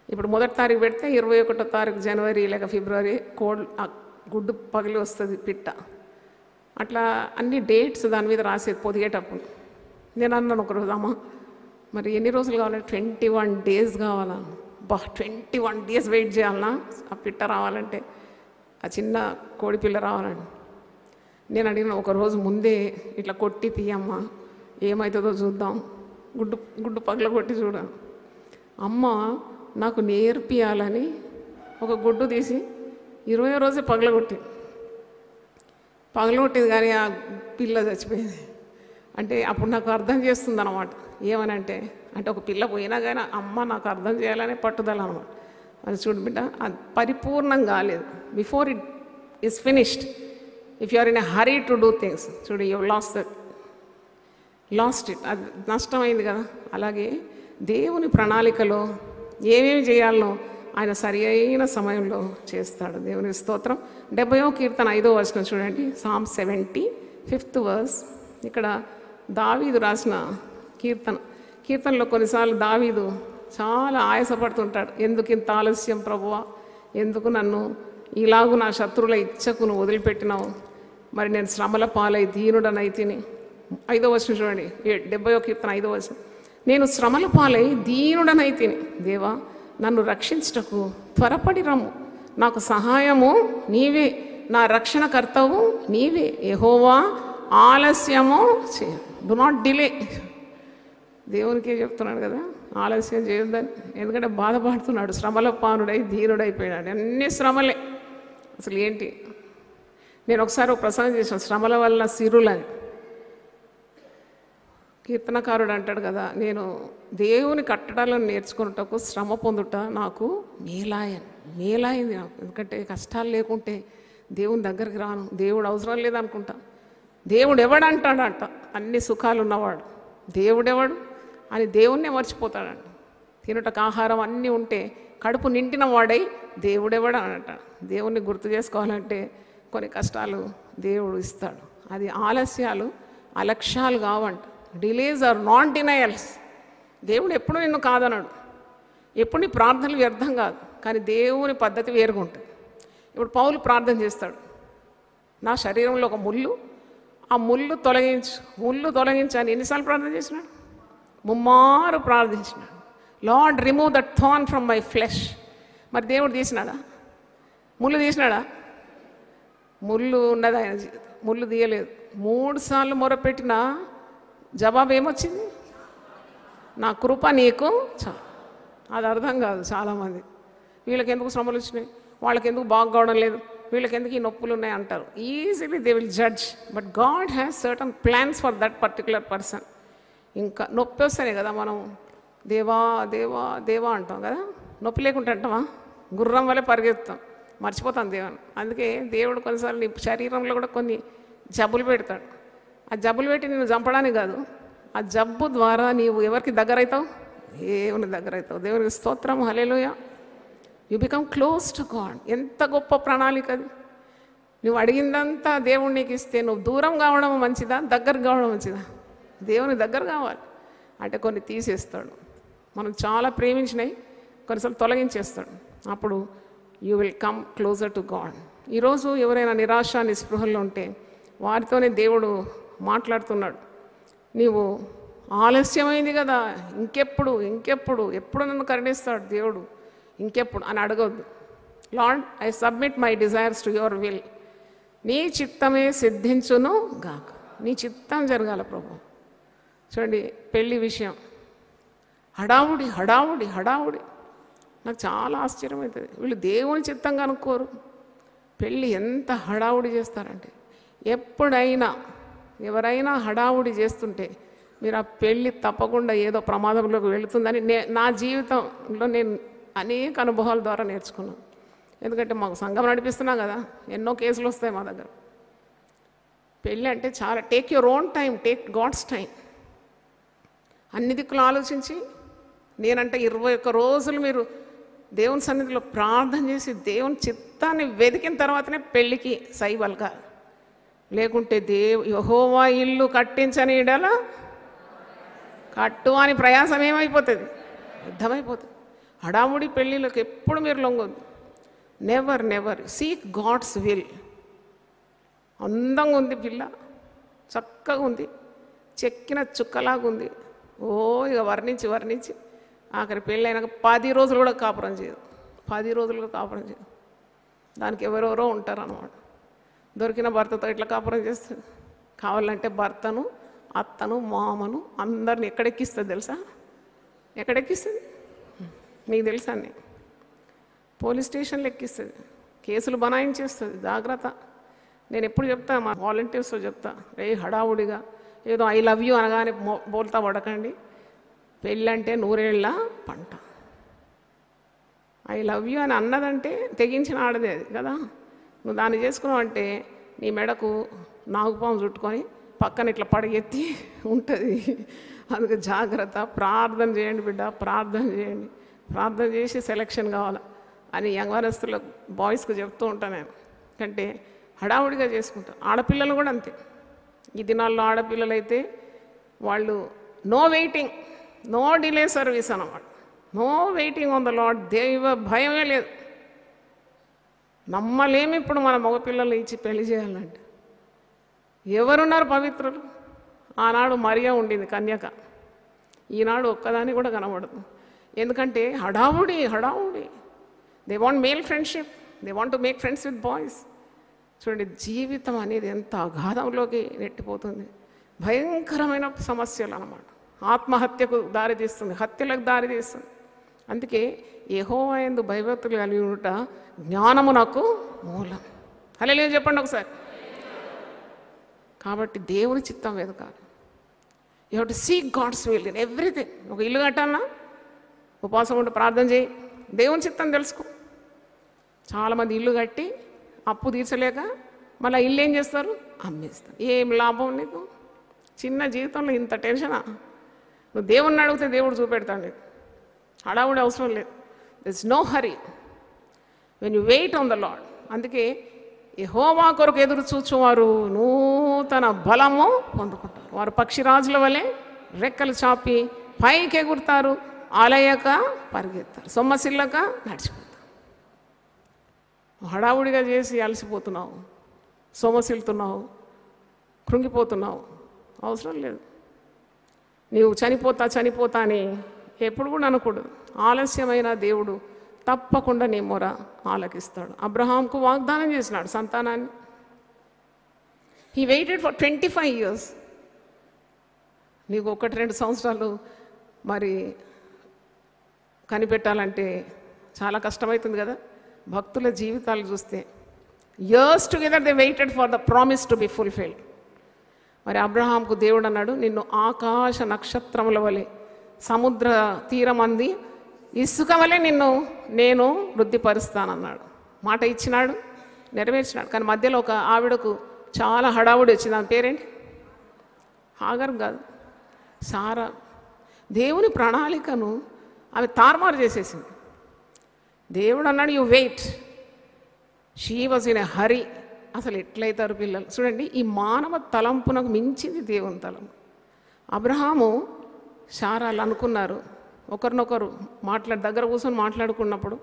ఇప్పుడు 1వ తారీఖు పెడితే 21వ తారీఖు జనవరి లేక ఫిబ్రవరి గుడ్డు పగిలి వస్తుంది పిట్ట. అట్లా అన్ని డేట్స్ దాని మీద రాసేది పొదిగేటప్పుడు. నేను అన్నాను ఒకరోజు, అమ్మ మరి ఎన్ని రోజులు కావాలి? 21 days కావాలా? 21 days వెయిట్ చేయాలన్నా ఆ పిట్ట రావాలంటే, ఆ చిన్న కోడి పిల్ల రావాలండి. నేను అడిగిన ఒకరోజు ముందే ఇట్లా కొట్టి తీయమ్మా, ఏమవుతుందో చూద్దాం, గుడ్డు పగల కొట్టి చూడ. అమ్మ నాకు నేర్పియాలని ఒక గుడ్డు తీసి 20వ రోజే పగలగొట్టేది కానీ ఆ పిల్ల చచ్చిపోయింది. అంటే అప్పుడు నాకు అర్థం చేస్తుంది అనమాట. ఏమనంటే, అంటే ఒక పిల్ల పోయినా కానీ అమ్మ నాకు అర్థం చేయాలనే పట్టుదల అనమాట. అది చూడు బిడ్డ, అది పరిపూర్ణం కాలేదు. Before it is finished, if you are in a hurry to do things, చూడు యూ లాస్ట్ ఇట్, అది నష్టమైంది కదా. అలాగే దేవుని ప్రణాళికలో ఏమేమి చేయాలనో ఆయన సరి అయిన సమయంలో చేస్తాడు. దేవుని స్తోత్రం. 70వ కీర్తన 5వ వచనం చూడండి. Psalm 70, 5th verse. ఇక్కడ దావీదు రాసిన కీర్తనలో కొన్నిసార్లు దావీదు చాలా ఆయాసపడుతుంటాడు. ఎందుకు ఇంత ఆలస్యం ప్రభువా, ఎందుకు నన్ను ఇలాగూ నా శత్రువుల ఇచ్చకు నువ్వు వదిలిపెట్టినావు, మరి నేను శ్రమల పాలై దీనుడనైతిని. 5వ వచనం చూడండి, 70వ కీర్తన 5వ వచనం. నేను శ్రమల పాలై దీనుడనైతిని, దేవా నన్ను రక్షించుటకు త్వరపడి రమ్ము, నాకు సహాయము నీవే, నా రక్షణకర్తవు నీవే. యెహోవా ఆలస్యము చేయ, డు నాట్ డిలే. దేవునికే చెప్తున్నాడు కదా, ఆలస్యం చేయొద్దని. ఎందుకంటే బాధపడుతున్నాడు, శ్రమల పానుడై దీనుడైపోయినాడు. అన్ని శ్రమలే. అసలు ఏంటి, నేను ఒకసారి ఒక ప్రసంగం చేశాను, శ్రమల వల్ల సిరులని. కీర్తనకారుడు అంటాడు కదా, నేను దేవుని కట్టడాలను నేర్చుకున్నటకు శ్రమ పొందుట నాకు మేలాయింది నాకు. ఎందుకంటే కష్టాలు లేకుంటే దేవుని దగ్గరికి రాను, దేవుడు అవసరం లేదనుకుంటా. దేవుడు ఎవడంటాడంట, అన్ని సుఖాలు ఉన్నవాడు దేవుడెవడు అని దేవుణ్ణే మర్చిపోతాడంట. తినుటకు ఆహారం అన్నీ ఉంటే కడుపు నిండిన వాడై దేవుడెవడు అని అంటాడు. దేవుణ్ణి గుర్తు చేసుకోవాలంటే కొన్ని కష్టాలు దేవుడు ఇస్తాడు. అది ఆలస్యాలు, అలక్ష్యాలు కావంట. Delays are not denials. దేవుడు ఎప్పుడు నిన్ను కాదన్నాడు, ఎప్పుడు నీ ప్రార్థనలు వ్యర్థం కాదు. కానీ దేవుని పద్ధతి వేరుగా ఉంటుంది. ఇప్పుడు పౌలు ప్రార్థన చేస్తాడు, నా శరీరంలో ఒక ముళ్ళు, ఆ ముళ్ళు తొలగించు అని ఎన్నిసార్లు ప్రార్థన చేసినాడు? ముమ్మారు ప్రార్థించినాడు. Lord remove that thorn from my flesh. మరి దేవుడు తీసినాడా? ముళ్ళు తీసినాడా? ముళ్ళు ఉన్నది ఆయన జీవితం, ముళ్ళు తీయలేదు. 3 సార్లు మొరపెట్టిన జవాబు ఏమొచ్చింది? నా కృప నీకు చాలు. అది అర్థం కాదు చాలామంది. వీళ్ళకి ఎందుకు శ్రమలు వచ్చినాయి, వాళ్ళకి ఎందుకు బాగుకోవడం లేదు, వీళ్ళకి ఎందుకు ఈ నొప్పులు ఉన్నాయి అంటారు. Easily they will judge. But God has certain plans for that particular person. ఇంకా నొప్పి వస్తేనే కదా మనం దేవా దేవా దేవా అంటాం కదా. నొప్పి లేకుంటే అంటామా? గుర్రం వల్లే పరిగెత్తాం, మర్చిపోతాం దేవుని. అందుకే దేవుడు కొన్నిసార్లు నీ శరీరంలో కూడా కొన్ని జబ్బులు పెడతాడు. ఆ జబ్బులు పెట్టి నేను చంపడానికి కాదు, ఆ జబ్బు ద్వారా నీవు ఎవరికి దగ్గర అవుతావు? దేవుని దగ్గర అవుతావు. దేవునికి స్తోత్రం, హల్లెలూయా. You become close to God. ఎంత గొప్ప ప్రణాళిక అది. నువ్వు అడిగిందంతా దేవుడు నీకు ఇస్తే నువ్వు దూరం కావడం మంచిదా, దగ్గర కావడం మంచిదా? దేవుని దగ్గర కావాలి. అంటే కొన్ని తీసేస్తాడు. మనం చాలా ప్రేమించినవి కొన్నిసార్లు తొలగించేస్తాడు. అప్పుడు you will come closer to God. ఈరోజు ఎవరైనా నిరాశ నిస్పృహల్లో ఉంటే వారితోనే దేవుడు మాట్లాడుతున్నాడు. నీవు ఆలస్యమైంది కదా, ఎప్పుడు నన్ను కరుణిస్తాడు దేవుడు, ఇంకెప్పుడు అని అడగొద్దు. Lord, I submit my desires to your will. నీ చిత్తమే సిద్ధించును గాక. నీ చిత్తం జరగాల ప్రభు. చూడండి, పెళ్ళి విషయం హడావుడి హడావుడి హడావుడి. నాకు చాలా ఆశ్చర్యమవుతుంది. వీళ్ళు దేవుని చిత్తంగా అనుకోరు. పెళ్ళి ఎంత హడావుడి చేస్తారంటే, ఎప్పుడైనా ఎవరైనా హడావుడి చేస్తుంటే మీరు ఆ పెళ్ళి తప్పకుండా ఏదో ప్రమాదంలోకి వెళుతుందని నా జీవితంలో నేను అనేక అనుభవాల ద్వారా నేర్చుకున్నాను. ఎందుకంటే మాకు సంఘం నడిపిస్తున్నాం కదా, ఎన్నో కేసులు వస్తాయి మా దగ్గర. పెళ్ళి అంటే చాలా take your own time, take God's time. అన్ని దిక్కులు ఆలోచించి, నేనంటే 21 రోజులు మీరు దేవుని సన్నిధిలో ప్రార్థన చేసి దేవుని చిత్తాన్ని వెతికిన తర్వాతనే పెళ్ళికి సై పలకాలి. లేకుంటే యెహోవా ఇల్లు కట్టించని ఎడల కట్టు అని ప్రయాసం ఏమైపోతుంది? యుద్ధమైపోతుంది. హడాముడి పెళ్ళిళ్ళకి ఎప్పుడు మీరు లొంగొద్దు. Never seek God's will. అందంగా ఉంది పిల్ల, చక్కగా ఉంది, చెక్కిన చుక్కలాగా ఉంది. ఇక వర్ణించి ఆఖరి పెళ్ళి అయినాక 10 రోజులు కూడా కాపురం చేయదు. 10 రోజులు కూడా కాపురం చేయదు. దానికి ఎవరెవరో ఉంటారు అన్నమాట. దొరికిన భర్తతో ఇట్లా కాపురం చేస్తుంది. కావాలంటే భర్తను, అత్తను, మామను అందరిని ఎక్కడెక్కిస్తుంది తెలుసా? ఎక్కడెక్కిస్తుంది మీకు తెలుసా? అని పోలీస్ స్టేషన్లో ఎక్కిస్తుంది, కేసులు బనాయించేస్తుంది. జాగ్రత్త. నేను ఎప్పుడు చెప్తా, మా వాలంటీర్స్తో చెప్తా, హడావుడిగా ఏదో ఐ లవ్ యూ అనగానే బోల్తా పడకండి. పెళ్ళంటే 100 ఏళ్ళ పంట. ఐ లవ్ యూ అని అన్నదంటే తెగించిన ఆడదే అది కదా. నువ్వు దాన్ని చేసుకున్నావు అంటే నీ మెడకు నాగుపాము చుట్టుకొని పక్కన ఇట్లా పడగెత్తి ఉంటుంది. అందుకే జాగ్రత్త. ప్రార్థన చేయండి బిడ్డ, ప్రార్థన చేయండి. ప్రార్థన చేసి సెలక్షన్ కావాలి అని యంగవరస్తుల బాయ్స్కి చెప్తూ ఉంటాను నేను. అంటే హడావుడిగా చేసుకుంటాను. ఆడపిల్లలు కూడా అంతే. ఈ దినాల్లో ఆడపిల్లలు అయితే వాళ్ళు no waiting, no delay service అన్నమాట. No waiting on the Lord. దైవ భయమే లేదు. నమ్మలేమి ఇప్పుడు మన మగపిల్లలు ఇచ్చి పెళ్లి చేయాలంటే. ఎవరున్నారు పవిత్రులు? ఆనాడు మరియా ఉండింది కన్యక, ఈనాడు ఒక్కదాన్ని కూడా కనబడదు. ఎందుకంటే హడావుడి. They want male friendship, they want to make friends with boys. చూడండి, జీవితం అనేది ఎంత అగాధంలోకి నెట్టిపోతుంది. భయంకరమైన సమస్యలు అన్నమాట. ఆత్మహత్యకు దారితీస్తుంది, హత్యలకు దారితీస్తుంది. అందుకే యెహోవా యందు భయభక్తులు కలిగి ఉండుట జ్ఞానమునకు మూలం. హల్లెలూయా చెప్పండి ఒకసారి. కాబట్టి దేవుని చిత్తం వెతకాలి. You have to seek God's will in everything. ఒక ఇల్లు కట్టాలన్నా ఉపవాసం ఉండి ప్రార్థన చేయి, దేవుని చిత్తం తెలుసుకో. చాలామంది ఇల్లు కట్టి అప్పు తీర్చలేక మళ్ళీ ఇల్లు ఏం చేస్తారు? అమ్మేస్తారు. ఏం లాభం నీకు? చిన్న జీవితంలో ఇంత టెన్షనా? నువ్వు దేవుణ్ణి అడిగితే దేవుడు చూపెడతాడు నీకు. హడావుడి అవసరం లేదు. There is no hurry when you wait on the Lord. అందుకే యెహోవా కొరకు ఎదురు చూచువారు నూతన బలము పొందుకుంటారు. వారు పక్షిరాజుల వలె రెక్కలు చాపి పైకి ఎగురుతారు, అలయక పరిగెత్తారు, సొమ్మసిల్లక నడిచిపోతారు. హడావుడిగా చేసి అలసిపోతున్నావు, సొమసిల్తున్నావు, కృంగిపోతున్నావు. అవసరం లేదు. నీవు చనిపోతా అని ఎప్పుడు కూడా అనకూడదు. ఆలస్యమైన దేవుడు తప్పకుండా నీ మొర ఆలకిస్తాడు. అబ్రహాంకు వాగ్దానం చేసినాడు సంతానాన్ని. He waited for 25 years. నీకు 1-2 సంవత్సరాలు మరి కనిపెట్టాలంటే చాలా కష్టమవుతుంది కదా. భక్తుల జీవితాలు చూస్తే years together they waited for the promise to be fulfilled. మరి అబ్రహాంకు దేవుడు అన్నాడు, నిన్ను ఆకాశ నక్షత్రముల వలె సముద్ర తీరమంది ఇసుక వలె నేను వృద్ధిపరుస్తానన్నాడు. మాట ఇచ్చినాడు, నెరవేర్చినాడు. కానీ మధ్యలో ఒక ఆవిడకు చాలా హడావుడి వచ్చింది. ఆమె పేరేంటి? హాగర్ కాదు, సారా. దేవుని ప్రణాళికను ఆమె తారుమారు చేసేసింది. దేవుడు అన్నాడు you wait. She was in a hurry. అసలు ఎట్లయితారు పిల్లలు చూడండి. ఈ మానవ తలంపునకు మించింది దేవుని తలంపు. అబ్రహాము శారాలు అనుకున్నారు, ఒకరినొకరు దగ్గర కూర్చొని మాట్లాడుకున్నప్పుడు,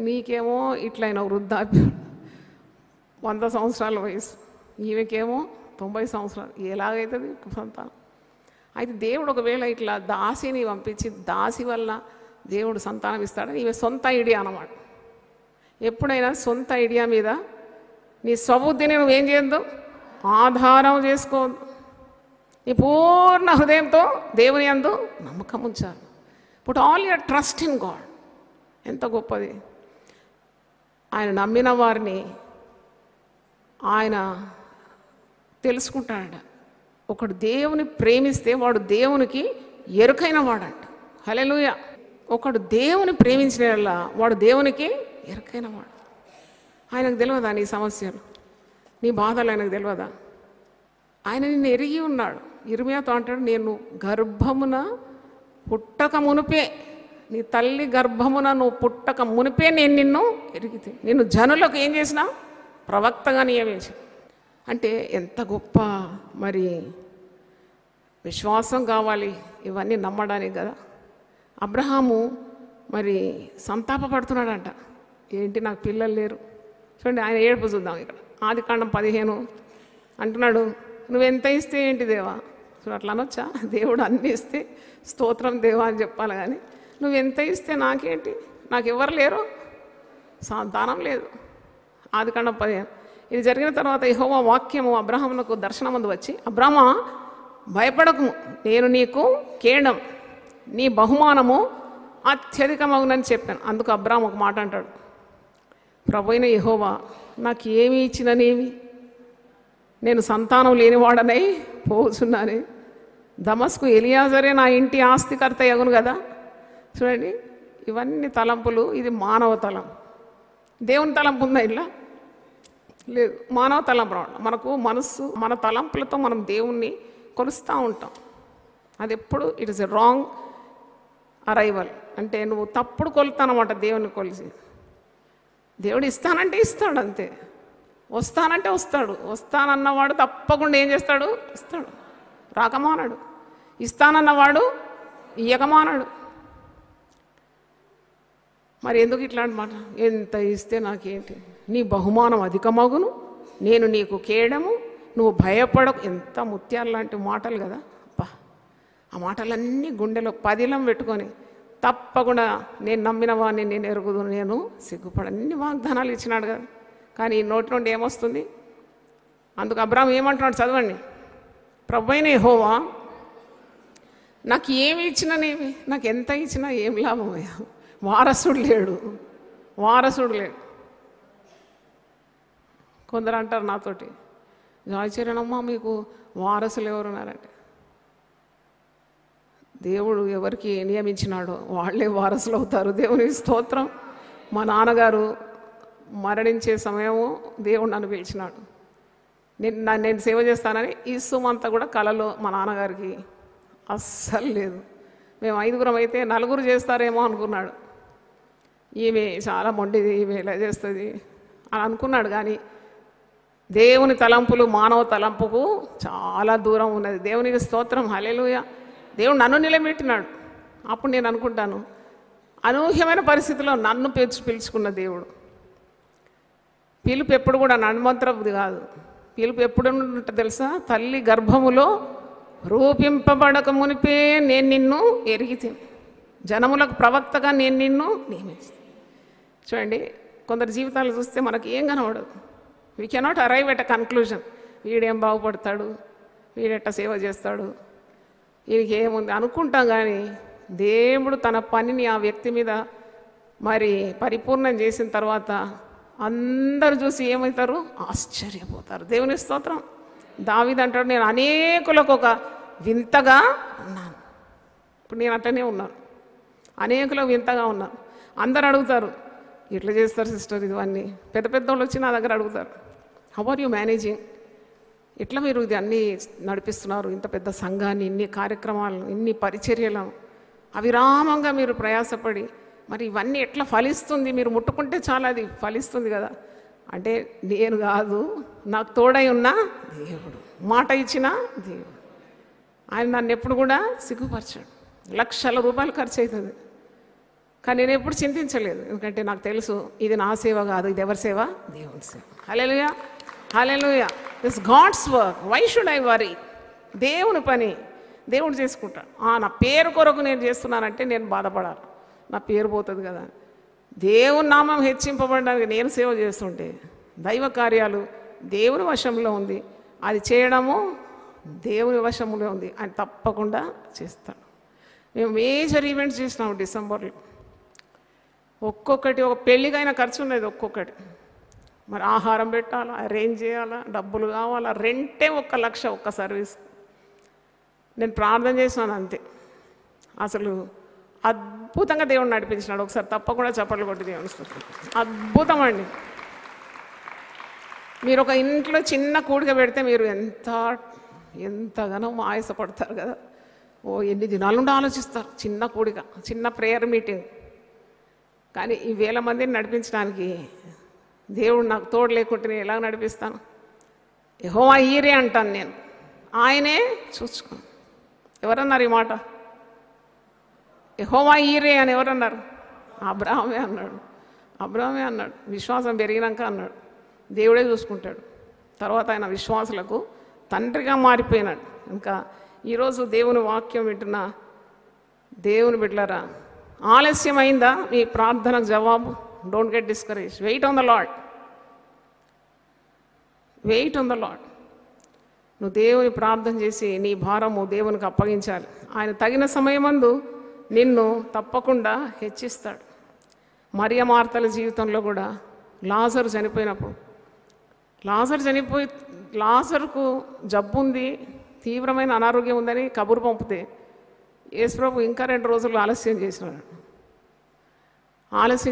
నీకేమో ఇట్లయిన వృద్ధాప్యం 100 సంవత్సరాల వయసు, ఈమెకేమో 90 సంవత్సరాలు, ఎలాగైతుంది సంతానం? అయితే దేవుడు ఒకవేళ ఇట్లా దాసిని పంపించి దాసి వల్ల దేవుడు సంతానం ఇస్తాడని ఈమె సొంత ఐడియా అన్నమాట. ఎప్పుడైనా సొంత ఐడియా మీద నీ స్వబుద్ధిని నువ్వేం చేయొద్దు, ఆధారం చేసుకోవద్దు. నీ పూర్ణ హృదయంతో దేవుని యందు నమ్మకం ఉంచాలి. Put all your trust in God. ఎంత గొప్పది! ఆయన నమ్మిన వారిని ఆయన తెలుసుకుంటాడట. ఒకడు దేవుని ప్రేమిస్తే వాడు దేవునికి ఎరుకైన వాడంట. హల్లెలూయా! ఒకడు దేవుని ప్రేమించిన వాడు దేవునికి ఎరుకైన వాడు. ఆయనకు తెలియదా నీ సమస్యలు, నీ బాధలు ఆయనకు తెలియదా? ఆయన నిన్ను ఎరిగి ఉన్నాడు. ఇర్మియాతో అంటాడు, నేను గర్భమున పుట్టక మునిపే, నీ తల్లి గర్భమున నువ్వు పుట్టక మునిపే నేను నిన్ను ఎరిగితే, నిన్ను జనులకు ఏం చేసినా ప్రవక్తగా నియమించి. అంటే ఎంత గొప్ప మరి విశ్వాసం కావాలి ఇవన్నీ నమ్మడానికి కదా. అబ్రహాము మరి సంతాపపడుతున్నాడంట, ఏంటి నాకు పిల్లలు లేరు. చూడండి ఆయన ఏడుపు చూద్దాం. ఇక్కడ ఆదికాండం 15 అంటున్నాడు, నువ్వెంత ఇస్తే ఏంటి దేవా? సో అట్లా అనొచ్చా? దేవుడు అన్నీ ఇస్తే స్తోత్రం దేవా అని చెప్పాలి. కానీ నువ్వెంత ఇస్తే నాకేంటి, నాకు ఎవరు లేరు, సంతానం లేదు. ఆదికాండం 15. ఇది జరిగిన తర్వాత యెహోవా వాక్యము అబ్రహామునకు దర్శనమందు వచ్చి, అబ్రహమా భయపడకు, నేను నీకు కేడం, నీ బహుమానము అత్యధికమగునని చెప్పాను. అందుకు అబ్రహాం ఒక మాట అంటాడు, ప్రభువైన యెహోవా నాకు ఏమి ఇచ్చిననేమి, నేను సంతానం లేనివాడనై పోతున్నానే. దమస్కు ఎలియాజరే నా ఇంటి ఆస్తికర్త యగును కదా. చూడండి ఇవన్నీ తలంపులు. ఇది మానవ తలం. దేవుని తలంపు ఉందా? ఇలా లేదు. మానవ తలంపు రావడం. మనకు మనస్సు, మన తలంపులతో మనం దేవుణ్ణి కొలుస్తూ ఉంటాం. అది ఎప్పుడు it is a wrong arrival. అంటే నువ్వు తప్పుడు కొలుతానమాట దేవుని కొలిసి. దేవుడు ఇస్తానంటే ఇస్తాడు, అంతే. వస్తానంటే వస్తాడు. వస్తానన్నవాడు తప్పకుండా ఏం చేస్తాడు? ఇస్తాడు. రాకమానాడు. ఇస్తానన్నవాడు ఇయ్యకమానాడు. మరి ఎందుకు ఇట్లాంటి మాట? ఎంత ఇస్తే నాకేంటి, నీ బహుమానం అధికమగును, నేను నీకు కేడము, నువ్వు భయపడకు. ఎంత ముత్యాలు లాంటి మాటలు కదా. బా, ఆ మాటలన్నీ గుండెలో పదిలం పెట్టుకొని తప్పకుండా నేను నమ్మిన వాడిని నేను ఎరుగుదు, నేను సిగ్గుపడన్ని వాగ్దానాలు ఇచ్చినాడు కదా. కానీ ఈ నోటి నుండి ఏమొస్తుంది? అందుకు అబ్రాహాం ఏమంటున్నాడు చదవండి. ప్రభువైన యెహోవా నాకు ఏమి ఇచ్చిననేమి, నాకు ఎంత ఇచ్చినా ఏం లాభమయ్యా, వారసుడు లేడు. కొందరు అంటారు నాతోటి, జాయిచరణమ్మ మీకు వారసులు ఎవరున్నారంటే, దేవుడు ఎవరికి నియమించినాడో వాళ్ళే వారసులు అవుతారు. దేవుని స్తోత్రం. మా నాన్నగారు మరణించే సమయము దేవుడు నన్ను పిలిచినాడు. నేను సేవ చేస్తానని ఈ సుమంతా కూడా కళలో మా నాన్నగారికి అస్సలు లేదు. మేము 5గురం అయితే 4 చేస్తారేమో అనుకున్నాడు. ఈమె చాలా మొండిది, ఈమె ఇలా చేస్తుంది అని అనుకున్నాడు. కానీ దేవుని తలంపులు మానవ తలంపుకు చాలా దూరం ఉన్నది. దేవునికి స్తోత్రం. హల్లెలూయా. దేవుడు నన్ను నిలబెట్టినాడు. అప్పుడు నేను అనుకుంటాను, అనూహ్యమైన పరిస్థితిలో నన్ను పిలుచుకున్న దేవుడు. పిలుపు ఎప్పుడు కూడా నన్మంత్రపుది కాదు. పిలుపు ఎప్పుడు ఉంటుంది తెలుసా? తల్లి గర్భములో రూపింపబడక మునిపే నేను నిన్ను ఎరిగితే, జనములకు ప్రవక్తగా నేను నిన్ను నియమించి. చూడండి, కొందరు జీవితాలు చూస్తే మనకి ఏం కనబడదు. We cannot arrive at a conclusion. వీడేం బాగుపడతాడు, వీడెట్ట సేవ చేస్తాడు, వీడికి ఏముంది అనుకుంటాం. కానీ దేవుడు తన పనిని ఆ వ్యక్తి మీద మరి పరిపూర్ణం చేసిన తర్వాత అందరూ చూసి ఏమవుతారు? ఆశ్చర్యపోతారు. దేవుని స్తోత్రం. దావీదు అంటాడు, నేను అనేకులకు ఒక వింతగా ఉన్నాను. ఇప్పుడు నేను అట్టనే ఉన్నాను, అనేకులకు వింతగా ఉన్నాను. అందరు అడుగుతారు, ఎట్లా చేస్తారు సిస్టర్ ఇవన్నీ? పెద్ద పెద్దోళ్ళు వచ్చి నా దగ్గర అడుగుతారు, హౌ ఆర్ యూ మేనేజింగ్, ఎట్లా మీరు ఇది అన్నీ నడిపిస్తున్నారు, ఇంత పెద్ద సంఘాన్ని, ఇన్ని కార్యక్రమాలను, ఇన్ని పరిచర్యలను అవిరామంగా మీరు ప్రయాసపడి, మరి ఇవన్నీ ఎట్లా ఫలిస్తుంది? మీరు ముట్టుకుంటే చాలా అది ఫలిస్తుంది కదా అంటే, నేను కాదు, నాకు తోడై ఉన్న దేవుడు, మాట ఇచ్చిన దేవుడు. ఆయన నన్ను ఎప్పుడు కూడా సిగ్గుపరచాడు. లక్షల రూపాయలు ఖర్చు అవుతుంది, కానీ నేను ఎప్పుడు చింతించలేదు. ఎందుకంటే నాకు తెలుసు ఇది నా సేవ కాదు, ఇది ఎవరి సేవ? దేవుని సేవ. హల్లెలూయా, హల్లెలూయా. This God's work, why should I worry? దేవుని పని దేవుడు చేసుకుంటాడు. నా పేరు కొరకు నేను చేస్తున్నానంటే నేను బాధపడాలి, నా పేరు పోతుంది కదా. దేవుని నామం హెచ్చింపబడడానికి నేను సేవ చేస్తుంటే, దైవ కార్యాలు దేవుని వశంలో ఉంది, అది చేయడము దేవుని వశంలో ఉంది. ఆయన తప్పకుండా చేస్తాడు. మేము మేజర్ ఈవెంట్స్ చేసినాము డిసెంబర్లో. ఒక్కొక్కటి ఒక పెళ్ళికైనా ఖర్చు ఉన్నది ఒక్కొక్కటి. మరి ఆహారం పెట్టాలా, అరేంజ్ చేయాలా, డబ్బులు కావాలా, రెంటే 1 లక్ష ఒక్క సర్వీస్. నేను ప్రార్థన చేసినాను అంతే. అసలు అద్భుతంగా దేవుడు నడిపించినాడు. ఒకసారి తప్పకుండా చప్పట్లు కొట్టి దేవుని స్తుతించండి. అద్భుతం అండి. మీరు ఒక ఇంట్లో చిన్న కూడిక పెడితే మీరు ఎంతగానో ఆయాసపడతారు కదా. ఎన్ని దినాల నుండి ఆలోచిస్తారు. చిన్న కూడిక, చిన్న ప్రేయర్ మీటింగ్. కానీ ఈ 1000 మందిని నడిపించడానికి దేవుడు నాకు తోడు లేకుంటే నేను ఎలా నడిపిస్తాను? యెహోవా ఈరే అంటాను నేను, ఆయనే చూసుకోను. ఎవరన్నారు ఈ మాట? యెహోవా ఈరే అని ఎవరన్నారు? అబ్రాహామే అన్నాడు. అబ్రాహామే అన్నాడు. విశ్వాసం పెరిగినాక అన్నాడు, దేవుడే చూసుకుంటాడు. తర్వాత ఆయన విశ్వాసులకు తండ్రిగా మారిపోయినాడు. ఇంకా ఈరోజు దేవుని వాక్యం వింటున్న దేవుని బిడ్డలారా, ఆలస్యమైందా మీ ప్రార్థనకు జవాబు? Don't get discourage. Wait on the Lord, wait on the Lord. నువ్వు దేవుని ప్రార్థన చేసి నీ భారము దేవునికి అప్పగించాలి. ఆయన తగిన సమయమందు నిన్ను తప్పకుండా హెచ్చిస్తాడు. మరియ మార్తల జీవితంలో కూడా లాజరు చనిపోయినప్పుడు, లాజరుకు జబ్బు ఉంది, తీవ్రమైన అనారోగ్యం ఉందని కబురు పంపితే యేసుప్రభు ఇంకా 2 రోజులు ఆలస్యం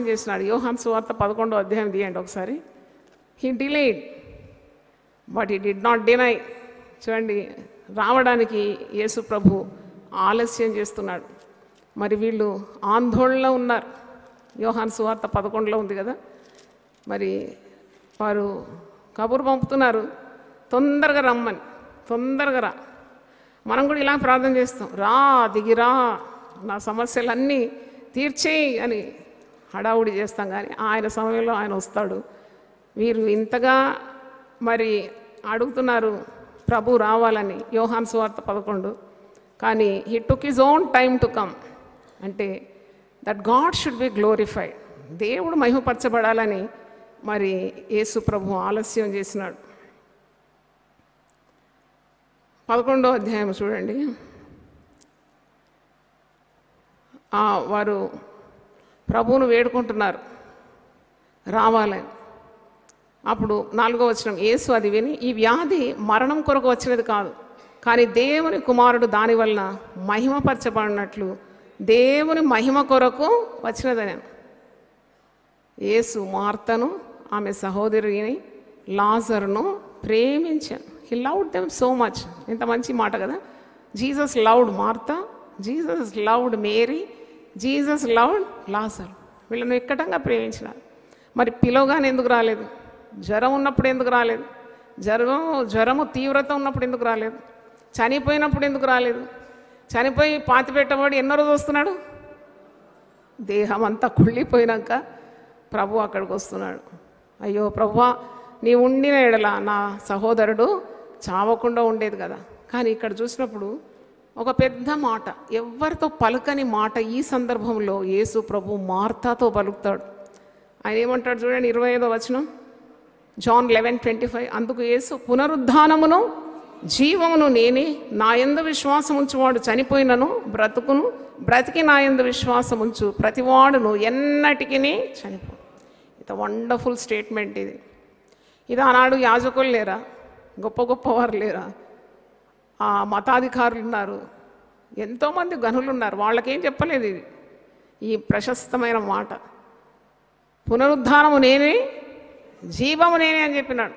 చేసినాడు. యోహాను సువార్త 11వ అధ్యాయం తీయండి ఒకసారి. He delayed but he did not deny. చూడండి, రావడానికి యేసు ప్రభు ఆలస్యం చేస్తున్నాడు. మరి వీళ్ళు ఆందోళనలో ఉన్నారు. యోహాను సువార్త 11లో ఉంది కదా. మరి వారు కబురు పంపుతున్నారు, తొందరగా రమ్మని, తొందరగా రా. మనం కూడా ఇలా ప్రార్థన చేస్తాం, దిగిరా, నా సమస్యలన్నీ తీర్చేయి అని హడావుడి చేస్తాం. కానీ ఆయన సమయంలో ఆయన వస్తాడు. వీరు ఇంతగా మరి అడుగుతున్నారు ప్రభు రావాలని, యోహాను సువార్త 11. కానీ he took his own time to come. అంటే that God should be glorified, దేవుడు మహిమపరచబడాలని మరి యేసు ప్రభు ఆలస్యం చేసినాడు. 11వ అధ్యాయం చూడండి. వారు ప్రభువును వేడుకుంటున్నారు రావాలని. అప్పుడు 4వ వచనం, యేసు అది విని, ఈ వ్యాధి మరణం కొరకు వచ్చినది కాదు, కానీ దేవుని కుమారుడు దాని వలన మహిమపరచబడినట్లు దేవుని మహిమ కొరకు వచ్చినదని. యేసు మార్తను, ఆమె సహోదరిని, లాజరును ప్రేమించాను. He loved them so much. ఎంత మంచి మాట కదా. Jesus loved Martha, Jesus loved Mary, Jesus loved Lazar. వీళ్ళను ఎక్కటంగా ప్రేమించినారు. మరి పిలవగానే ఎందుకు రాలేదు? జ్వరం ఉన్నప్పుడు ఎందుకు రాలేదు? జ్వరము తీవ్రత ఉన్నప్పుడు ఎందుకు రాలేదు? చనిపోయినప్పుడు ఎందుకు రాలేదు? చనిపోయి పాతిపెట్టబడి ఎన్నో రోజు వస్తున్నాడు? దేహం అంతా కుళ్ళిపోయినాక ప్రభు అక్కడికి వస్తున్నాడు. అయ్యో ప్రభువా, నీ ఉండిన ఎడల నా సహోదరుడు చావకుండా ఉండేది కదా. కానీ ఇక్కడ చూసినప్పుడు ఒక పెద్ద మాట, ఎవరితో పలుకని మాట ఈ సందర్భంలో యేసు ప్రభు మార్తాతో పలుకుతాడు. ఆయన ఏమంటాడు చూడండి, 25వ వచనం, జాన్ 11:25. అందుకు యేసు, పునరుద్ధానమును జీవమును నేనే, నా యందు విశ్వాసం ఉంచువాడు చనిపోయినను బ్రతుకును, బ్రతికి నా యందు విశ్వాసం ఉంచు ప్రతివాడును ఎన్నటికి చనిపో. ఇంత వండర్ఫుల్ స్టేట్మెంట్ ఇది. ఇది ఆనాడు యాజకులు లేరా, గొప్ప గొప్పవారు లేరా, ఆ మతాధికారులు ఉన్నారు, ఎంతోమంది గనులు ఉన్నారు, వాళ్ళకేం చెప్పలేదు ఇది, ఈ ప్రశస్తమైన మాట. పునరుద్ధానము నేనే, జీవము నేనే అని చెప్పినాడు.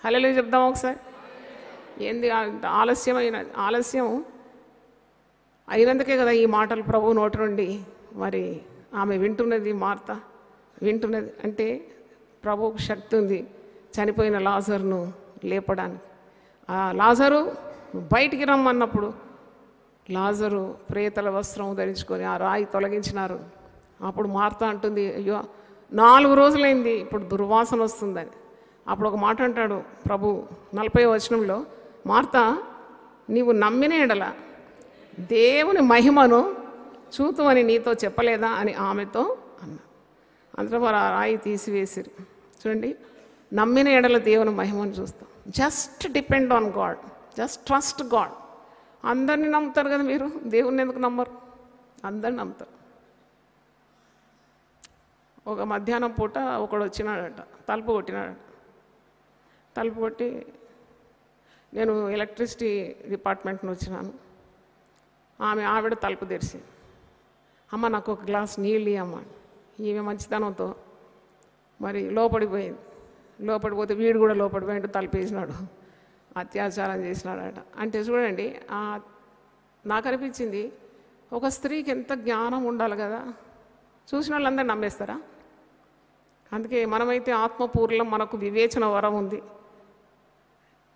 హల్లెలూయా చెప్దాం ఒకసారి. ఏంది ఆలస్యం అయినందుకే కదా ఈ మాటలు ప్రభు నోటి నుండి మరి ఆమె వింటున్నది, మార్త వింటున్నది. అంటే ప్రభువుకు శక్తి ఉంది చనిపోయిన లాజరును లేపడానికి. ఆ లాజరు బయటికి రమ్మన్నప్పుడు లాజరు ప్రేతల వస్త్రం ధరించుకొని ఆ రాయి తొలగించినారు. అప్పుడు మార్త అంటుంది, అయ్యో 4 రోజులైంది, ఇప్పుడు దుర్వాసన వస్తుందని. అప్పుడు ఒక మాట అంటాడు ప్రభు 40వ వచనంలో, మార్త, నీవు నమ్మిన ఎడల దేవుని మహిమను చూతుమని నీతో చెప్పలేదా అని ఆమెతో అన్నా. అందులో వారు ఆ రాయి తీసివేసిరి. చూడండి, నమ్మిన ఎడల దేవుని మహిమను చూస్తాం. Just depend on God, just trust God. అందరినీ నమ్ముతారు కదా మీరు, దేవుణ్ణి ఎందుకు నమ్మరు? అందరిని నమ్ముతారు. ఒక మధ్యాహ్నం పూట ఒకడు వచ్చినాడట, తలుపు కొట్టినాడట. తలుపు కొట్టి, నేను ఎలక్ట్రిసిటీ డిపార్ట్మెంట్ నుంచి వచ్చినాను. ఆవిడ తలుపు తెరిచి, అమ్మ నాకు ఒక గ్లాస్ నీళ్ళు ఇవ్వమ్మ. ఈమె మంచితనంతో మరి లోపడిపోయింది. లోపడిపోతే వీడు కూడా లోపడిపోయిండు, తలుపు వేసినాడు, అత్యాచారం చేసినాడట. అంటే చూడండి, నాకు అనిపించింది, ఒక స్త్రీకి ఎంత జ్ఞానం ఉండాలి కదా. చూసిన వాళ్ళందరూ నమ్మేస్తారా? అందుకే మనమైతే ఆత్మపూర్లం, మనకు వివేచన వరం ఉంది.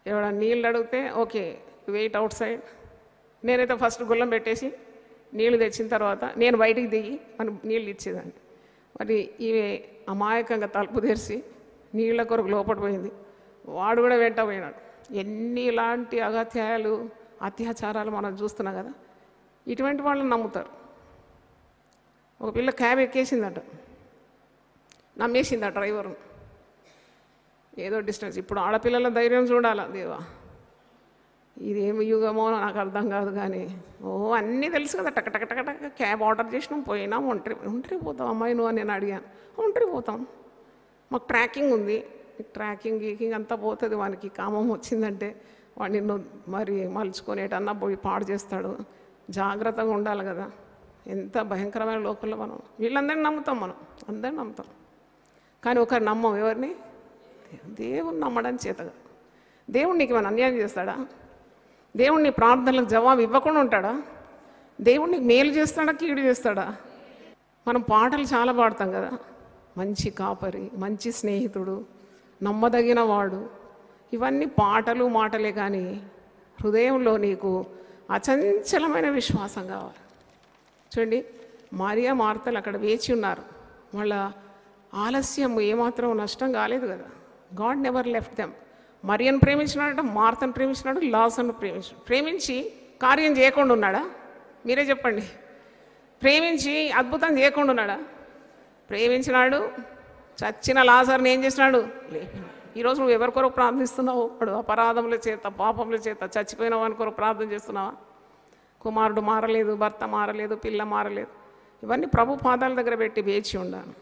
ఎవడ నీళ్ళు అడిగితే ఓకే వెయిట్ అవుట్ సైడ్, నేనైతే ఫస్ట్ గుల్లం పెట్టేసి నీళ్ళు తెచ్చిన తర్వాత నేను బయటికి దిగి మనం నీళ్ళు ఇచ్చేదాన్ని. మరి ఈమె అమాయకంగా తలుపు తెరిచి నీళ్ళ కొరకు లోపడిపోయింది. వాడు కూడా వెంట పోయినాడు. ఎన్ని ఇలాంటి అగత్యాలు, అత్యాచారాలు మనం చూస్తున్నాం కదా. ఇటువంటి వాళ్ళని నమ్ముతారు. ఒక పిల్ల క్యాబ్ ఎక్కేసిందట, నమ్మేసిందట డ్రైవరు. ఏదో డిస్టెన్స్. ఇప్పుడు ఆడపిల్లల ధైర్యం చూడాలా దేవా, ఇదేమి యుగమో నాకు అర్థం కాదు. కానీ అన్నీ తెలుసు కదా, టక టక టక టక క్యాబ్ ఆర్డర్ చేసినాం, పోయినాం, ఒంటరి పోతాం అమ్మాయి నువ్వు అని నేను అడిగాను. ఒంటరి పోతాం, మాకు ట్రాకింగ్ ఉంది. ట్రాకింగ్ గీకింగ్ అంతా పోతుంది. వానికి కామం వచ్చిందంటే వాడు నిన్ను మరి మలుచుకొనేటన్నా పోయి పాడు చేస్తాడు. జాగ్రత్తగా ఉండాలి కదా. ఎంత భయంకరమైన లోకంలో మనం వీళ్ళందరినీ నమ్ముతాం, మనం అందరిని నమ్ముతాం. కానీ ఒకరు నమ్మం. ఎవరిని? దేవుని నమ్మడం చేత. దేవుడు నీకు ఏమైనా అన్యాయం చేస్తాడా? దేవుడు నీ ప్రార్థనలకు జవాబు ఇవ్వకుండా ఉంటాడా? దేవుడు నీకు మేలు చేస్తాడా, కీడు చేస్తాడా? మనం పాటలు చాలా పాడతాం కదా, మంచి కాపరి, మంచి స్నేహితుడు, నమ్మదగిన వాడు. ఇవన్నీ పాటలు మాటలే. కానీ హృదయంలో నీకు అచంచలమైన విశ్వాసం కావాలి. చూడండి, మరియా మార్తలు అక్కడ వేచి ఉన్నారు. వాళ్ళ ఆలస్యం ఏమాత్రం నష్టం కాలేదు కదా. God never left them. మరియను ప్రేమించినాడట, మార్తను ప్రేమించినాడు, లాజరును ప్రేమించి కార్యం చేయకుండా ఉన్నాడా? మీరే చెప్పండి. ప్రేమించి అద్భుతం చేయకుండా ఉన్నాడా? ప్రేమించినాడు. చచ్చిన లాజరుని ఏం చేసినాడు? ఈరోజు నువ్వు ఎవరి కొరకు ప్రార్థిస్తున్నావు? వాడు అపరాధముల చేత, పాపముల చేత చచ్చిపోయిన వాని కొరకు ప్రార్థన చేస్తున్నావా? కుమారుడు మారలేదు, భర్త మారలేదు, పిల్ల మారలేదు. ఇవన్నీ ప్రభు పాదాల దగ్గర పెట్టి వేచి ఉండాలి.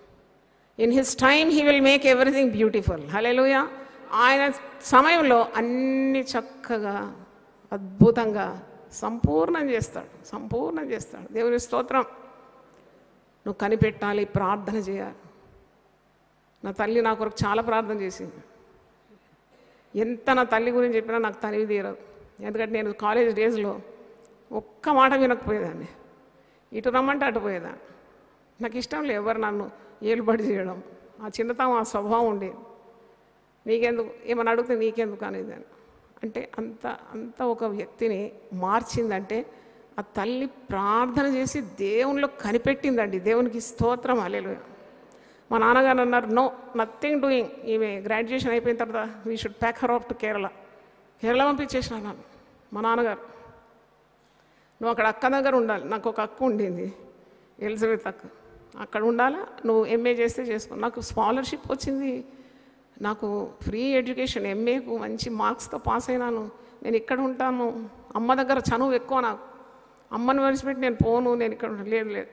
In his time he will make everything beautiful. హల్లెలూయా. ఆయన సమయంలో అన్ని చక్కగా, అద్భుతంగా సంపూర్ణం చేస్తాడు, సంపూర్ణం చేస్తాడు. దేవుని స్తోత్రం. నువ్వు కనిపెట్టాలి, ప్రార్థన చేయాలి. నా తల్లి నా కొరకు చాలా ప్రార్థన చేసింది. ఎంత నా తల్లి గురించి చెప్పినా నాకు తనివి తీరదు. ఎందుకంటే నేను కాలేజ్ డేస్లో ఒక్క మాట వినకపోయేదాన్ని. ఇటు రమ్మంటే అటు పోయేదాన్ని. నాకు ఇష్టం లేదు ఎవరు నన్ను ఏలుబడి చేయడం. ఆ చిన్నతనం, ఆ స్వభావం ఉండేది. నీకెందుకు, ఏమని అడిగితే నీకెందుకు అనేది. అంటే అంత ఒక వ్యక్తిని మార్చిందంటే ఆ తల్లి ప్రార్థన చేసి దేవునిలో కనిపెట్టిందండి. దేవునికి స్తోత్రం. హల్లెలూయా. మా నాన్నగారు అన్నారు, నో నథింగ్ డూయింగ్, ఈమె గ్రాడ్యుయేషన్ అయిపోయిన తర్వాత we should pack her off to Kerala. Kerala పంపించేసిన నన్ను మా నాన్నగారు. నువ్వు అక్కడ అక్క దగ్గర ఉండాలి. నాకు ఒక అక్క ఉండింది, ఎలిజబెత్ అక్క. అక్కడ ఉండాలా, నువ్వు ఎంఏ చేస్తే చేసుకో. నాకు స్కాలర్షిప్ వచ్చింది, నాకు ఫ్రీ ఎడ్యుకేషన్, ఎంఏకు మంచి మార్క్స్తో పాస్ అయినాను. నేను ఇక్కడ ఉంటాను, అమ్మ దగ్గర చనువు ఎక్కువ నాకు. అమ్మని వదిలిపెట్టి నేను పోను, నేను ఇక్కడ లేదు లేదు,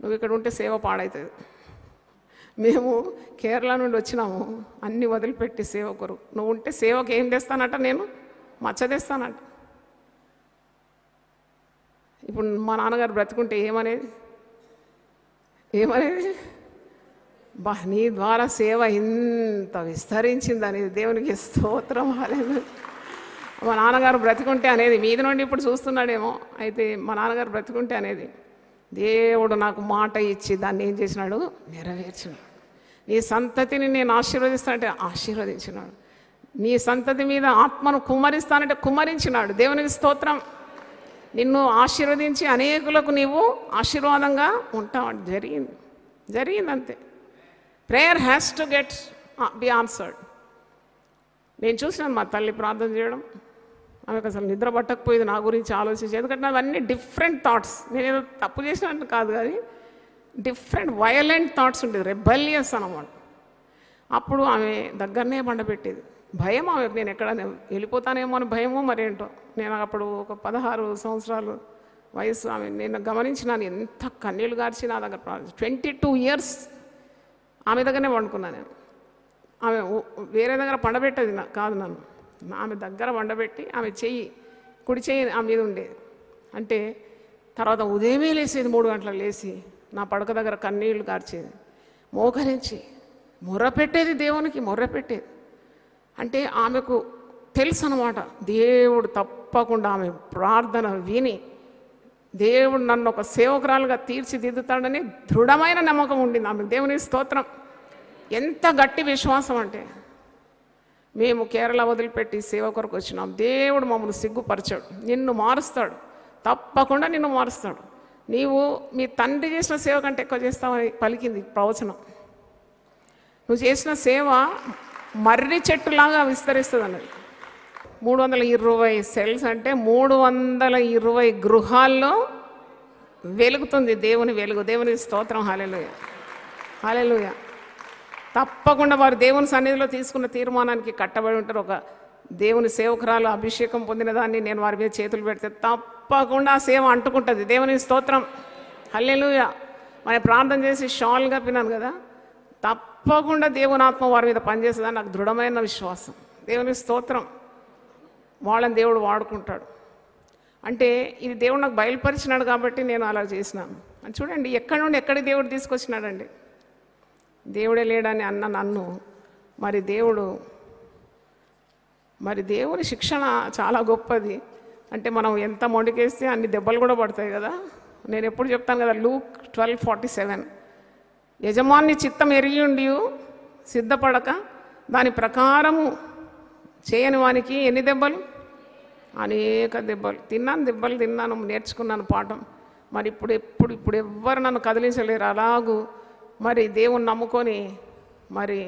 నువ్వు ఇక్కడ ఉంటే సేవ పాడవుతుంది. మేము కేరళ నుండి వచ్చినాము, అన్నీ వదిలిపెట్టి సేవ కొరకు. నువ్వు ఉంటే సేవకు ఏం తెస్తానట, నేను మచ్చ తెస్తానట. ఇప్పుడు మా నాన్నగారు బ్రతుకుంటే ఏమనేది, బా నీ ద్వారా సేవ ఇంత విస్తరించింది అనేది దేవునికి స్తోత్రం. హల్లెలూయా. మా నాన్నగారు బ్రతికుంటే అనేది, మీద నుండి ఇప్పుడు చూస్తున్నాడేమో, అయితే మా నాన్నగారు బ్రతికుంటే అనేది, దేవుడు నాకు మాట ఇచ్చి దాన్ని ఏం చేసినాడు, నెరవేర్చినాడు. నీ సంతతిని నేను ఆశీర్వదిస్తానంటే ఆశీర్వదించినాడు. నీ సంతతి మీద ఆత్మను కుమ్మరిస్తానంటే కుమ్మరించినాడు. దేవునికి స్తోత్రం. నిన్ను ఆశీర్వదించి అనేకులకు నీవు ఆశీర్వాదంగా ఉంటావు. జరిగింది అంతే. Prayer has to be answered. నేను చూసినాను మా తల్లి ప్రార్థన చేయడం, ఆమెకు అసలు నిద్ర పట్టకపోయేది నా గురించి ఆలోచించి. ఎందుకంటే అవన్నీ డిఫరెంట్ థాట్స్, నేను ఏదో తప్పు చేసినట్టు కాదు కానీ డిఫరెంట్ వయలెంట్ థాట్స్ ఉండేది, రెబెలియస్ అన్నమాట. అప్పుడు ఆమె దగ్గరనే బండపెట్టేది. భయం ఆమెకు, నేను ఎక్కడ వెళ్ళిపోతానేమో అని భయమో మరేంటో. నేను అప్పుడు ఒక 16 సంవత్సరాలు వయసు. ఆమె నేను గమనించినాను ఎంత కన్నీళ్ళు గార్చి నా దగ్గర 22 years ఆమె దగ్గరనే పండుకున్నాను నేను. ఆమె వేరే దగ్గర పండబెట్టేది కాదు, నన్ను ఆమె దగ్గర వండబెట్టి ఆమె కుడి చెయ్యి ఆమె మీద ఉండేది. అంటే తర్వాత ఉదయమే లేసేది, 3 గంటలకు లేచి నా పడక దగ్గర కన్నీళ్లు కార్చేది, మోకరించి మొర్రపెట్టేది, దేవునికి మొర్రపెట్టేది. అంటే ఆమెకు తెలుసు అన్నమాట, దేవుడు తప్పకుండా ఆమె ప్రార్థన విని దేవుడు నన్ను ఒక సేవకురాలుగా తీర్చిదిద్దుతాడని దృఢమైన నమ్మకం ఉండింది ఆమెకు. దేవునికి స్తోత్రం. ఎంత గట్టి విశ్వాసం అంటే, మేము కేరళ వదిలిపెట్టి సేవ కొరకు వచ్చినాం, దేవుడు మమ్మల్ని సిగ్గుపరచాడు, నిన్ను మారుస్తాడు, తప్పకుండా నిన్ను మారుస్తాడు, నీవు మీ తండ్రి చేసిన సేవ కంటే ఎక్కువ చేస్తావని పలికింది ప్రవచనం. నువ్వు చేసిన సేవ మర్రి చెట్టులాగా విస్తరిస్తుంది అన్నది. 320 సెల్స్ అంటే 320 గృహాల్లో వెలుగుతుంది దేవుని వెలుగు. దేవుని స్తోత్రం. హల్లెలూయా, హల్లెలూయా. తప్పకుండా వారు దేవుని సన్నిధిలో తీసుకున్న తీర్మానానికి కట్టబడి ఉంటారు. ఒక దేవుని సేవకురాలు అభిషేకం పొందిన దాన్ని నేను వారి మీద చేతులు పెడితే తప్పకుండా ఆ సేవ అంటుకుంటుంది. దేవుని స్తోత్రం. హల్లెలూయా. మరి ప్రార్థన చేసి షాల్ కప్పినాను కదా, తప్పకుండా దేవుని ఆత్మ వారి మీద పనిచేస్తుందని నాకు దృఢమైన విశ్వాసం. దేవుని స్తోత్రం. వాళ్ళని దేవుడు వాడుకుంటాడు. అంటే ఇది దేవుడు నాకు బయలుపరిచినాడు కాబట్టి నేను అలా చేసినాను. అని చూడండి, ఎక్కడి నుండి ఎక్కడికి దేవుడు తీసుకొచ్చినాడండి. దేవుడే లేడని అన్న నన్ను మరి దేవుని శిక్షణ చాలా గొప్పది. అంటే మనం ఎంత మొండికేస్తే అన్ని దెబ్బలు కూడా పడతాయి కదా. నేను ఎప్పుడు చెప్తాను కదా, లూక్ 12:47, యజమాని చిత్తం ఎరిగి ఉండి సిద్ధపడక దాని ప్రకారము చేయని వానికి ఎన్ని దెబ్బలు, అనేక దెబ్బలు. దెబ్బలు తిన్నాను, నేర్చుకున్నాను పాఠం. మరి ఇప్పుడు ఎవ్వరు నన్ను కదిలించలేరు. అలాగూ మరి దేవుని నమ్ముకొని మరి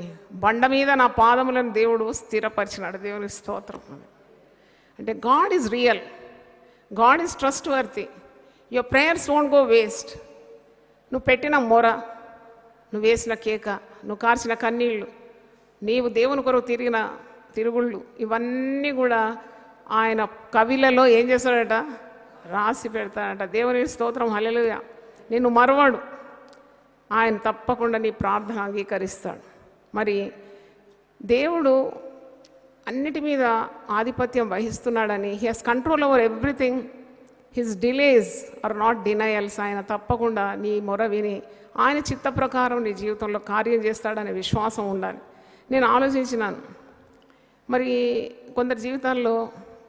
బండ మీద నా పాదములను దేవుడు స్థిరపరిచినాడు. దేవుని స్తోత్రం. అంటే God is real, God is trust worthy. Your prayers won't go waste. నువ్వు పెట్టిన మొర, నువ్వు వేసిన కేక, నువ్వు కార్చిన కన్నీళ్ళు, నీవు దేవుని కొరకు తిరిగిన తిరుగుళ్ళు, ఇవన్నీ కూడా ఆయన కవిలలో ఏం చేస్తాడట, రాసి పెడతాడట. దేవుని స్తోత్రం. హల్లెలూయా. నిన్ను మరవడు ఆయన, తప్పకుండా నీ ప్రార్థన అంగీకరిస్తాడు. మరి దేవుడు అన్నిటి మీద ఆధిపత్యం వహిస్తున్నాడని, he has control over everything, his delays are not denials. ఆయన తప్పకుండా నీ మొర విని ఆయన చిత్త ప్రకారం నీ జీవితంలో కార్యం చేస్తాడనే విశ్వాసం ఉండాలి. నేను ఆలోచించినాను, మరి కొందరి జీవితాల్లో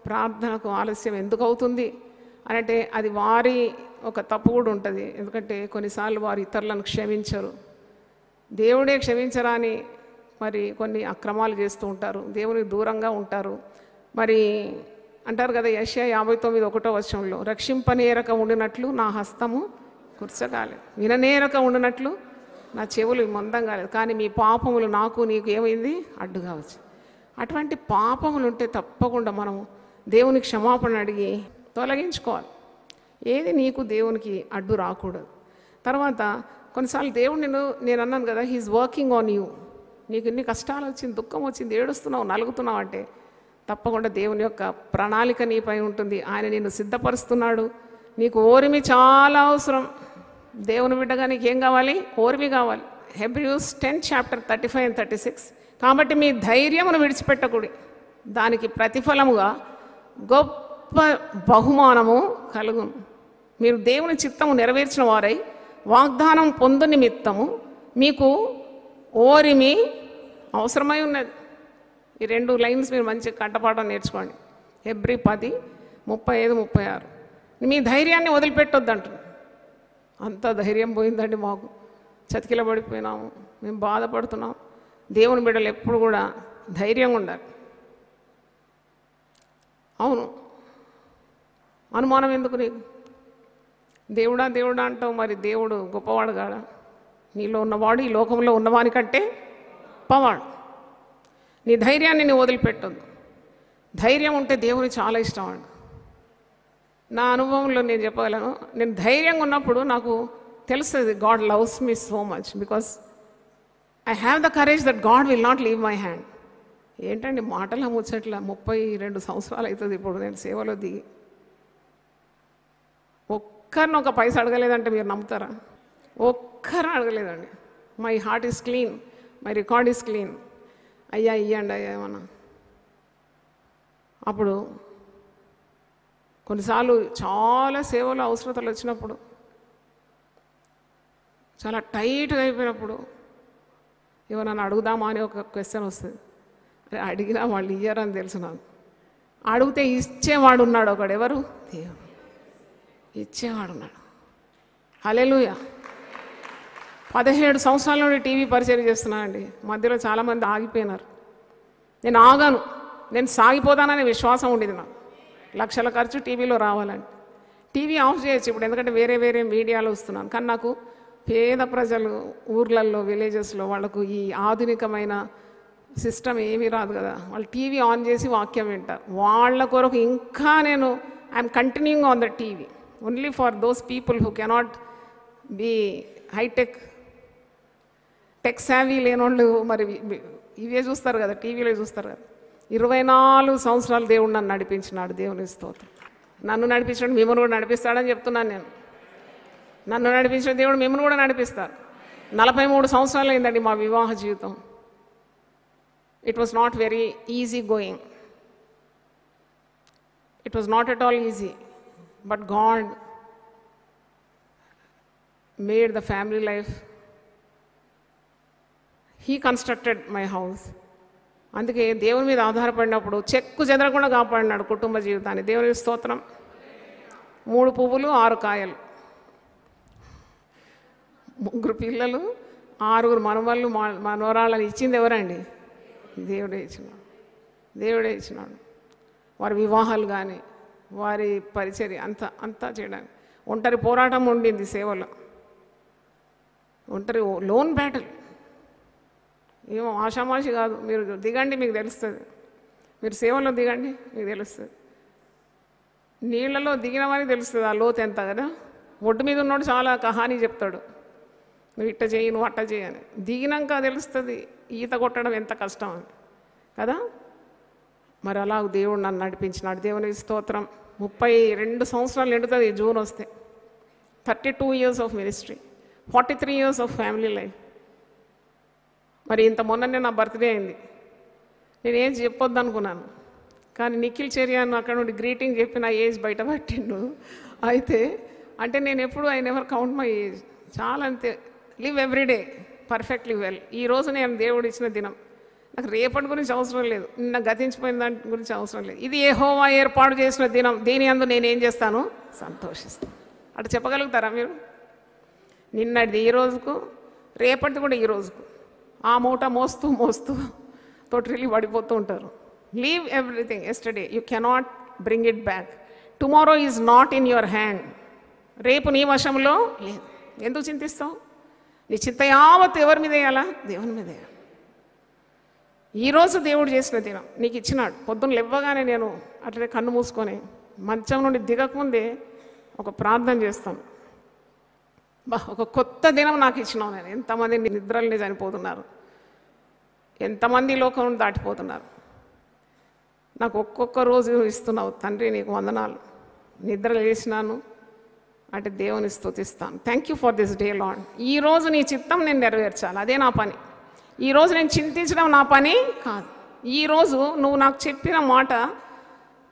ప్రార్థనకు ఆలస్యం ఎందుకు అవుతుంది అని అంటే అది వారి ఒక తప్పు కూడా ఉంటుంది. ఎందుకంటే కొన్నిసార్లు వారు ఇతరులను క్షమించరు, దేవుడే క్షమించరా అని మరి కొన్ని అక్రమాలు చేస్తూ ఉంటారు, దేవునికి దూరంగా ఉంటారు. మరి అంటారు కదా, యెషయా 59:1 రక్షింపనేరక ఉండినట్లు నా హస్తము కుర్చగాలి, విననేరక ఉండినట్లు నా చెవులు మందం కాలేదు, కానీ మీ పాపములు నాకు నీకు ఏమైంది అడ్డు కావచ్చు. అటువంటి పాపములు ఉంటే తప్పకుండా మనం దేవునికి క్షమాపణ అడిగి తొలగించుకోవాలి. ఏది నీకు దేవునికి అడ్డు రాకూడదు. తర్వాత కొన్నిసార్లు దేవుడు నేను అన్నాను కదా, హీఈస్ వర్కింగ్ ఆన్ యూ. నీకు ఇన్ని కష్టాలు వచ్చింది, దుఃఖం వచ్చింది, ఏడుస్తున్నావు, నలుగుతున్నావు అంటే తప్పకుండా దేవుని యొక్క ప్రణాళిక నీపై ఉంటుంది. ఆయన నిన్ను సిద్ధపరుస్తున్నాడు. నీకు ఓర్మి చాలా అవసరం. దేవుని బిడ్డగా నీకు ఏం కావాలి? ఓర్మి కావాలి. హెబ్రీస్ 10:35-36. కాబట్టి మీ ధైర్యమును విడిచిపెట్టకూడి, దానికి ప్రతిఫలముగా గొప్ప బహుమానము కలుగును. మీరు దేవుని చిత్తము నెరవేర్చిన వారై వాగ్దానం పొందు నిమిత్తము మీకు ఓరిమి అవసరమై ఉన్నది. ఈ 2 లైన్స్ మీరు మంచి కంటపాఠం నేర్చుకోండి. హెబ్రీ 10:35-36. మీ ధైర్యాన్ని వదిలిపెట్టొద్దు అంటున్నాను. అంత ధైర్యం పోయిందండి మాకు, చతికిల పడిపోయినాము, మేము బాధపడుతున్నాం. దేవుని బిడ్డలు ఎప్పుడు కూడా ధైర్యంగా ఉండాలి. అవును, అనుమానం ఎందుకు నీకు? దేవుడా దేవుడా అంటావు, మరి దేవుడు గొప్పవాడు కాడా? నీలో ఉన్నవాడు ఈ లోకంలో ఉన్నవాని కంటే గొప్పవాడు. నీ ధైర్యాన్ని నువ్వు వదిలిపెట్టొద్దు. ధైర్యం ఉంటే దేవుని చాలా ఇష్టం అండి. నా అనుభవంలో నేను చెప్పగలను, నేను ధైర్యంగా ఉన్నప్పుడు నాకు తెలుస్తుంది God loves me so much, because I have the courage that God will not leave my hand. ఏంటండి మాటల ముచ్చట్ల 32 సంవత్సరాలు అవుతుంది ఇప్పుడు నేను సేవలో దిగి. ఒక్కరిని ఒక పైసా అడగలేదంటే మీరు నమ్ముతారా? ఒక్కరు అడగలేదండి. My heart is clean, my record is clean. అయ్యా ఇయ్యండి అయ్యా ఏమన్నా. అప్పుడు కొన్నిసార్లు చాలా సేవలు అవసరతలు వచ్చినప్పుడు, చాలా టైట్గా అయిపోయినప్పుడు ఏమన్నా అడుగుదామా అని ఒక క్వశ్చన్ వస్తుంది. అరే అడిగినా వాళ్ళు ఇయ్యరని తెలుసు నాకు. అడిగితే ఇచ్చేవాడు ఉన్నాడు ఒకడు. ఎవరు? దేవుడు ఇచ్చేవాడు ఉన్నాడు. హల్లెలూయా. 17 సంవత్సరాల నుండి టీవీ పరిచయం చేస్తున్నానండి. మధ్యలో చాలామంది ఆగిపోయినారు. నేను ఆగాను, నేను సాగిపోతాననే విశ్వాసం ఉండేది నాకు. లక్షల ఖర్చు టీవీలో రావాలని. టీవీ ఆఫ్ చేయొచ్చు ఇప్పుడు, ఎందుకంటే వేరే వేరే మీడియాలో వస్తున్నాను. కానీ నాకు పేద ప్రజలు ఊర్లలో విలేజెస్లో వాళ్ళకు ఈ ఆధునికమైన సిస్టమ్ ఏమీ రాదు కదా. వాళ్ళు టీవీ ఆన్ చేసి వాక్యం వింటారు. వాళ్ళ కొరకు ఇంకా నేను I'm continuing on the TV only for those people who cannot be high tech tech savvy లేనోళ్ళు మరి ఇవే చూస్తారు కదా, టీవీలో చూస్తారు కదా. 24 సంవత్సరాలు దేవుడు నన్ను నడిపించినాడు. దేవుని స్తోత్రం. నన్ను నడిపించాడు, మిమ్మల్ని కూడా నడిపిస్తాడని చెప్తున్నాను నేను. నన్ను నడిపించిన దేవుడు మిమ్మల్ని కూడా నడిపిస్తారు. 43 సంవత్సరాలు అయిందండి మా వివాహ జీవితం. It was not very easy going. It was not at all easy, but God made the family life. He constructed my house. అందుకే దేవుని మీద ఆధారపడినప్పుడు చెక్కు చెదరకుండా కాపాడినాడు కుటుంబ జీవితాన్ని. దేవుని స్తోత్రం. 3 పువ్వులు 6 కాయలు, 3 పిల్లలు, 6 మనవళ్ళు మనవరాళ్ళని ఇచ్చింది ఎవరండి? దేవుడే ఇచ్చినాడు. దేవుడే ఇచ్చినాడు. వారి వివాహాలు కానీ వారి పరిచర్య అంతా చేయడానికి. ఒంటరి పోరాటం ఉండింది సేవలో. ఒంటరి లోన్ బ్యాటిల్. ఏమో ఆషామాషి కాదు. మీరు దిగండి మీకు తెలుస్తుంది. మీరు సేవలో దిగండి మీకు తెలుస్తుంది. నీళ్ళలో దిగినవని తెలుస్తుంది ఆ లోతు ఎంత కదా. ఒడ్డు మీద ఉన్నోడు చాలా కహానీ చెప్తాడు, నువ్వు ఇట్ట చేయి నువ్వు అట్ట చేయని. దిగినాక తెలుస్తుంది ఈత కొట్టడం ఎంత కష్టం అని కదా. మరి అలా దేవుడు నన్ను నడిపించినాడు. దేవుని స్తోత్రం. 32 సంవత్సరాలు నిండుతుంది జూన్ వస్తే. 32 years of ministry, 43 years of family life. మరి ఇంత మొన్ననే నా బర్త్డే అయింది. నేనేం చెప్పొద్దు అనుకున్నాను, కానీ నిఖిల్ చెరియాను అక్కడ నుండి గ్రీటింగ్ చెప్పి నా ఏజ్ బయటపట్టిండు. అయితే అంటే నేను ఎప్పుడు I never count my age. చాలా అంతే. Live everyday perfectly well. ఈరోజు నేను దేవుడు ఇచ్చిన దినం. నాకు రేపటి గురించి అవసరం లేదు, నిన్న గతించిపోయిన దాని గురించి అవసరం లేదు. ఇది యెహోవా ఏర్పాటు చేసిన దినం, దీని యందు నేనేం చేస్తాను? సంతోషిస్తాను. అటు చెప్పగలుగుతారా మీరు? నిన్నటిది ఈ రోజుకు, రేపటిది కూడా ఈ రోజుకు. ఆ మూట మోస్తూ తోటరిల్లి పడిపోతూ ఉంటారు. Leave everything yesterday, you cannot bring it back. Tomorrow is not in your hand. రేపు నీ వశంలో లేదు. ఎందుకు చింతిస్తావు? నీ చిత్త యావత్ ఎవరి మీద వేయాలా? దేవుని మీద వేయాలి. ఈరోజు దేవుడు చేసిన దినం నీకు ఇచ్చినాడు. పొద్దున్న లేవగానే నేను అట్లనే కన్ను మూసుకొని మంచం నుండి దిగకముందే ఒక ప్రార్థన చేస్తాను. ఒక కొత్త దినం నాకు ఇచ్చినావు. నేను ఎంతమంది నిద్రల్ని చనిపోతున్నారు, ఎంతమంది లోకం దాటిపోతున్నారు. నాకు ఒక్కొక్క రోజు ఇస్తున్నావు తండ్రి, నీకు వందనాలు. నిద్ర లేచినాను అంటే దేవుని స్తుతిస్తాను. Thank you for this day Lord. ఈరోజు నీ చిత్తం నేను నెరవేర్చాలి, అదే నా పని. ఈరోజు నేను చింతించడం నా పని కాదు. ఈరోజు నువ్వు నాకు చెప్పిన మాట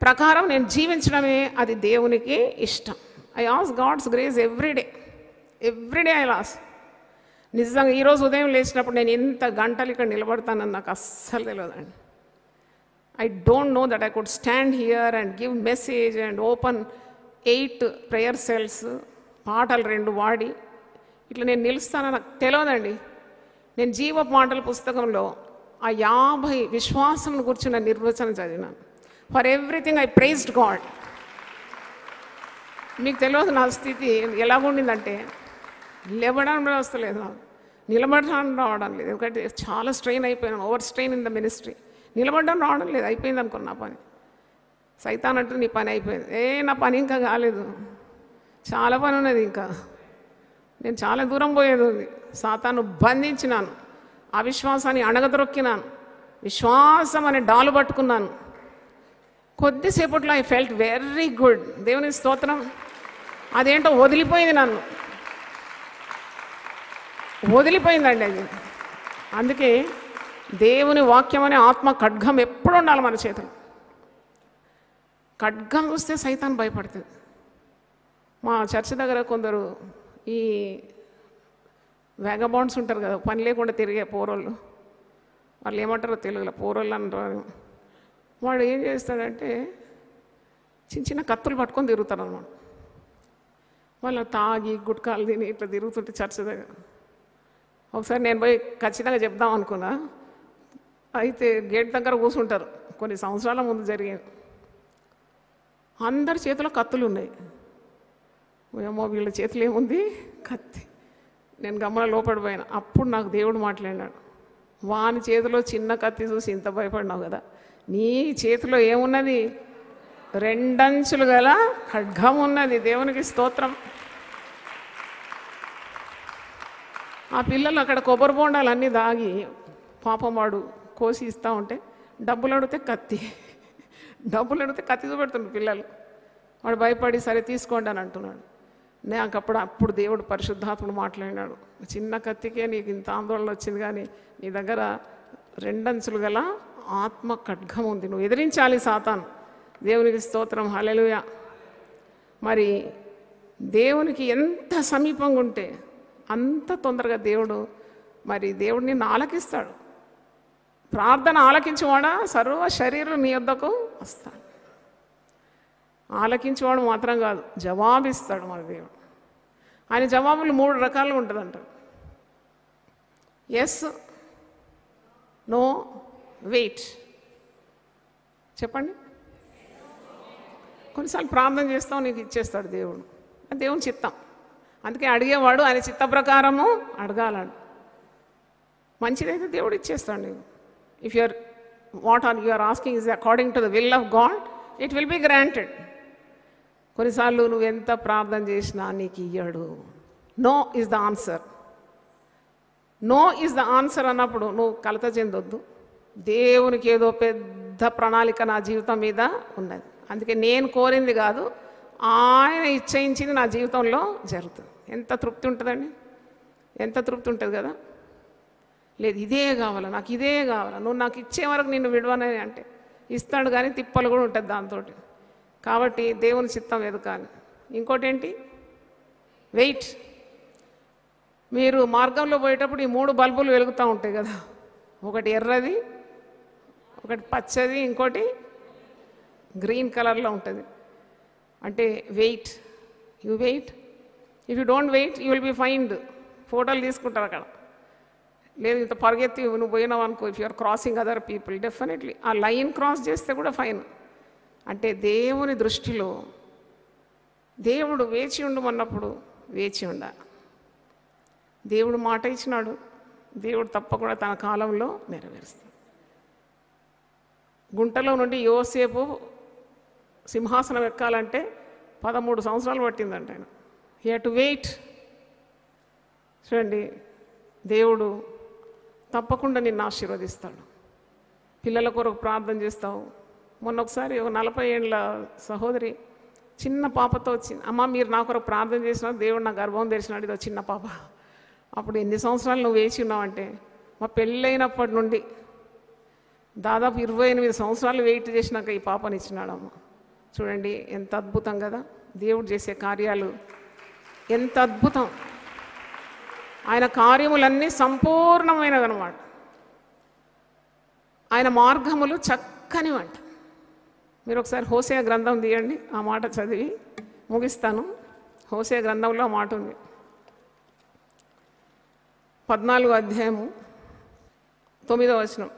ప్రకారం నేను జీవించడమే అది దేవునికి ఇష్టం. I as God's grace everyday I loss. నిజంగా ఈరోజు ఉదయం లేచినప్పుడు నేను ఎంత గంటలు ఇక్కడ నిలబడతానని నాకు అస్సలు తెలియదండి. I don't know that I could stand here and give message and open 8 prayer cells, పాటలు 2 వాడి ఇట్లా నేను నిలుస్తానని నాకు తెలియదండి. నేను జీవ పాటల పుస్తకంలో ఆ 50 విశ్వాసం గురించిన నిర్వచనం చదివినాను. For everything I praised God. మీకు తెలియదు నా స్థితి ఎలాగుండిందంటే, లేవడం వస్తలేదు, నాకు నిలబడడం రావడం లేదు. ఎందుకంటే చాలా స్ట్రెయిన్ అయిపోయాను, over strain in the ministry. నిలబడడం రావడం లేదు, అయిపోయింది అనుకున్న నా పని. సైతాన్ అంటూ నీ పని అయిపోయింది. నా పని ఇంకా కాలేదు, చాలా పని ఉన్నది ఇంకా. నేను చాలా దూరం పోయేది ఉంది. సాతాను బంధించినాను, అవిశ్వాసాన్ని అణగదొక్కినాను, విశ్వాసం అనే డాలు పట్టుకున్నాను. కొద్దిసేపట్లో ఐ ఫెల్ట్ వెరీ గుడ్. దేవుని స్తోత్రం. అదేంటో వదిలిపోయింది, నన్ను వదిలిపోయిందండి అది. అందుకే దేవుని వాక్యం అనే ఆత్మ ఖడ్గం ఎప్పుడు ఉండాలి మన చేతులు. ఖడ్గం చూస్తే సైతాన్ భయపడుతుంది. మా చర్చ్ దగ్గర కొందరు ఈ వ్యాగబాండ్స్ ఉంటారు కదా, పని లేకుండా తిరిగే పోరోళ్ళు, వాళ్ళు ఏమంటారో తెలుగులో పోరోళ్ళు అంటారు. వాడు ఏం చేస్తాడంటే చిన్న చిన్న కత్తులు పట్టుకొని తిరుగుతారు అన్నమాట. వాళ్ళు తాగి గుట్కాలు తిని ఇట్లా తిరుగుతుంటే చర్చ్ దగ్గర. ఒకసారి నేను పోయి ఖచ్చితంగా చెప్దాం అనుకున్నా. అయితే గేట్ దగ్గర కూర్చుంటారు. కొన్ని సంవత్సరాల ముందు జరిగింది. అందరి చేతిలో కత్తులు ఉన్నాయి. ఏమో వీళ్ళ చేతిలో ఏముంది? కత్తి. నేను గమ్మన లోపడిపోయాను. అప్పుడు నాకు దేవుడు మాట్లాడినాడు, వాని చేతిలో చిన్న కత్తి చూసి ఇంత భయపడినావు కదా, నీ చేతిలో ఏమున్నది? 2 అంచులు గల ఖడ్గం ఉన్నది. దేవునికి స్తోత్రం. ఆ పిల్లలు అక్కడ కొబ్బరి బొండాలు అన్నీ దాగి పాపం వాడు కోసి ఇస్తూ ఉంటే డబ్బులు అడిగితే కత్తి చూపెడుతున్నాడు పిల్లలు. వాడు భయపడి సరే తీసుకోండి అని అంటున్నాడు. నాకు అప్పుడు దేవుడు పరిశుద్ధాత్ముడు మాట్లాడినాడు, చిన్న కత్తికే నీకు ఇంత ఆందోళన వచ్చింది, కానీ నీ దగ్గర 2 అంచులు గల ఆత్మ ఖడ్గం ఉంది. నువ్వు ఎదిరించాలి సాతాను. దేవునికి స్తోత్రం. హల్లెలూయా. మరి దేవునికి ఎంత సమీపంగా ఉంటే అంత తొందరగా దేవుడిని ఆలకిస్తాడు. ప్రార్థన ఆలకించేవాడా సర్వ శరీరం నీ యొద్దకు వస్తాడు. ఆలకించేవాడు మాత్రం కాదు, జవాబిస్తాడు మన దేవుడు. ఆయన జవాబులు 3 రకాలుగా ఉంటుందంట. Yes, no, wait. చెప్పండి. కొన్నిసార్లు ప్రార్థన చేస్తాం, నీకు ఇచ్చేస్తాడు దేవుడు. అది దేవుని చిత్తం. అందుకే అడిగేవాడు ఆయన చిత్త ప్రకారము అడగాలంట. మంచిదైతే దేవుడు ఇచ్చేస్తాడు నీకు. If what you are asking is according to the will of God, it will be granted. కొన్నిసార్లు నువ్వు ఎంత ప్రార్థన చేసినా నీకు ఇయ్యడు. No is the answer. No is the answer అన్నప్పుడు నువ్వు కలత చెందొద్దు. దేవునికి ఏదో పెద్ద ప్రణాళిక నా జీవితం మీద ఉన్నది. అందుకే నేను కోరింది కాదు, ఆయన ఇచ్చయించింది నా జీవితంలో జరుగుతుంది. ఎంత తృప్తి ఉంటుందండి, ఎంత తృప్తి ఉంటుంది కదా. లేదు ఇదే కావాలా, నాకు ఇదే కావాలా, నువ్వు నాకు ఇచ్చే వరకు నిన్ను విడవనని అంటే ఇస్తాడు, కానీ తిప్పలు కూడా ఉంటుంది దాంతో. కాబట్టి దేవుని చిత్తం ఎదగాలి. ఇంకోటి ఏంటి? వెయిట్. మీరు మార్గంలో పోయేటప్పుడు ఈ 3 బల్బులు వెలుగుతూ ఉంటాయి కదా, ఒకటి ఎర్రది, ఒకటి పచ్చది, ఇంకోటి గ్రీన్ కలర్లో ఉంటుంది. అంటే wait. You wait. If you don't wait you will be fined. ఫోటోలు తీసుకుంటారు అక్కడ. లేదు ఇంత పరిగెత్తి నువ్వు పోయినావు అనుకో, if you're crossing other people, definitely ఆ లైన్ క్రాస్ చేస్తే కూడా ఫైన్. అంటే దేవుని దృష్టిలో దేవుడు వేచి ఉండమన్నప్పుడు వేచి ఉండాలి. దేవుడు మాట ఇచ్చినాడు, దేవుడు తప్పకుండా తన కాలంలో నెరవేరుస్తాడు. గుంటలో నుండి యోసేపు సింహాసనం ఎక్కాలంటే 13 సంవత్సరాలు పట్టిందంట ఆయన. He had to wait. చూడండి, దేవుడు తప్పకుండా నిన్ను ఆశీర్వదిస్తాడు. పిల్లల కొరకు ప్రార్థన చేస్తావు. మొన్న ఒకసారి ఒక 40 ఏళ్ళ సహోదరి చిన్న పాపతో వచ్చింది. అమ్మ, మీరు నా కొరకు ప్రార్థన చేసినారు, దేవుడు నా గర్భం తెరిచినాడు, ఇదో చిన్న పాప. అప్పుడు ఎన్ని సంవత్సరాలు నువ్వు వేచి ఉన్నావంటే, మా పెళ్ళైనప్పటి నుండి దాదాపు 28 సంవత్సరాలు వెయిట్ చేసినాక ఈ పాపని ఇచ్చినాడమ్మ. చూడండి ఎంత అద్భుతం కదా, దేవుడు చేసే కార్యాలు ఎంత అద్భుతం. ఆయన కార్యములన్నీ సంపూర్ణమైనవి అన్నమాట. ఆయన మార్గములు చక్కనివంట. మీరు ఒకసారి హోసేయ గ్రంథం తీయండి, ఆ మాట చదివి ముగిస్తాను. హోసేయ గ్రంథంలో ఆ మాట ఉంది. 14వ అధ్యాయము 9వ వచనం.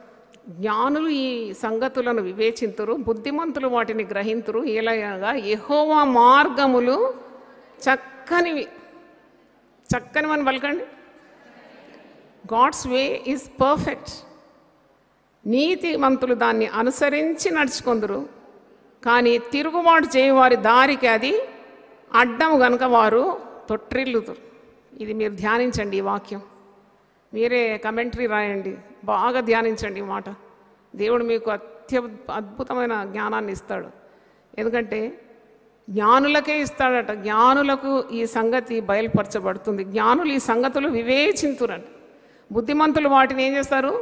జ్ఞానులు ఈ సంగతులను వివేచింతురు, బుద్ధిమంతులు వాటిని గ్రహింతురు. ఎలాగా యెహోవా మార్గములు చక్కనివి. చక్కనివని పలకండి. God's way is perfect. నీతిమంతులు దాన్ని అనుసరించి నడుచుకొందురు, కానీ తిరుగుబాటు చేయవారి దారికి అది అడ్డం గనుక వారు తొట్టిల్లుతురు. ఇది మీరు ధ్యానించండి. ఈ వాక్యం మీరే కమెంటరీ రాయండి, బాగా ధ్యానించండి ఈ మాట. దేవుడు మీకు అద్భుతమైన జ్ఞానాన్ని ఇస్తాడు. ఎందుకంటే జ్ఞానులకే ఇస్తాడట. జ్ఞానులకు ఈ సంగతి బయలుపరచబడుతుంది. జ్ఞానులు ఈ సంగతులు వివేచింతురంట. బుద్ధిమంతులు వాటిని ఏం చేస్తారు?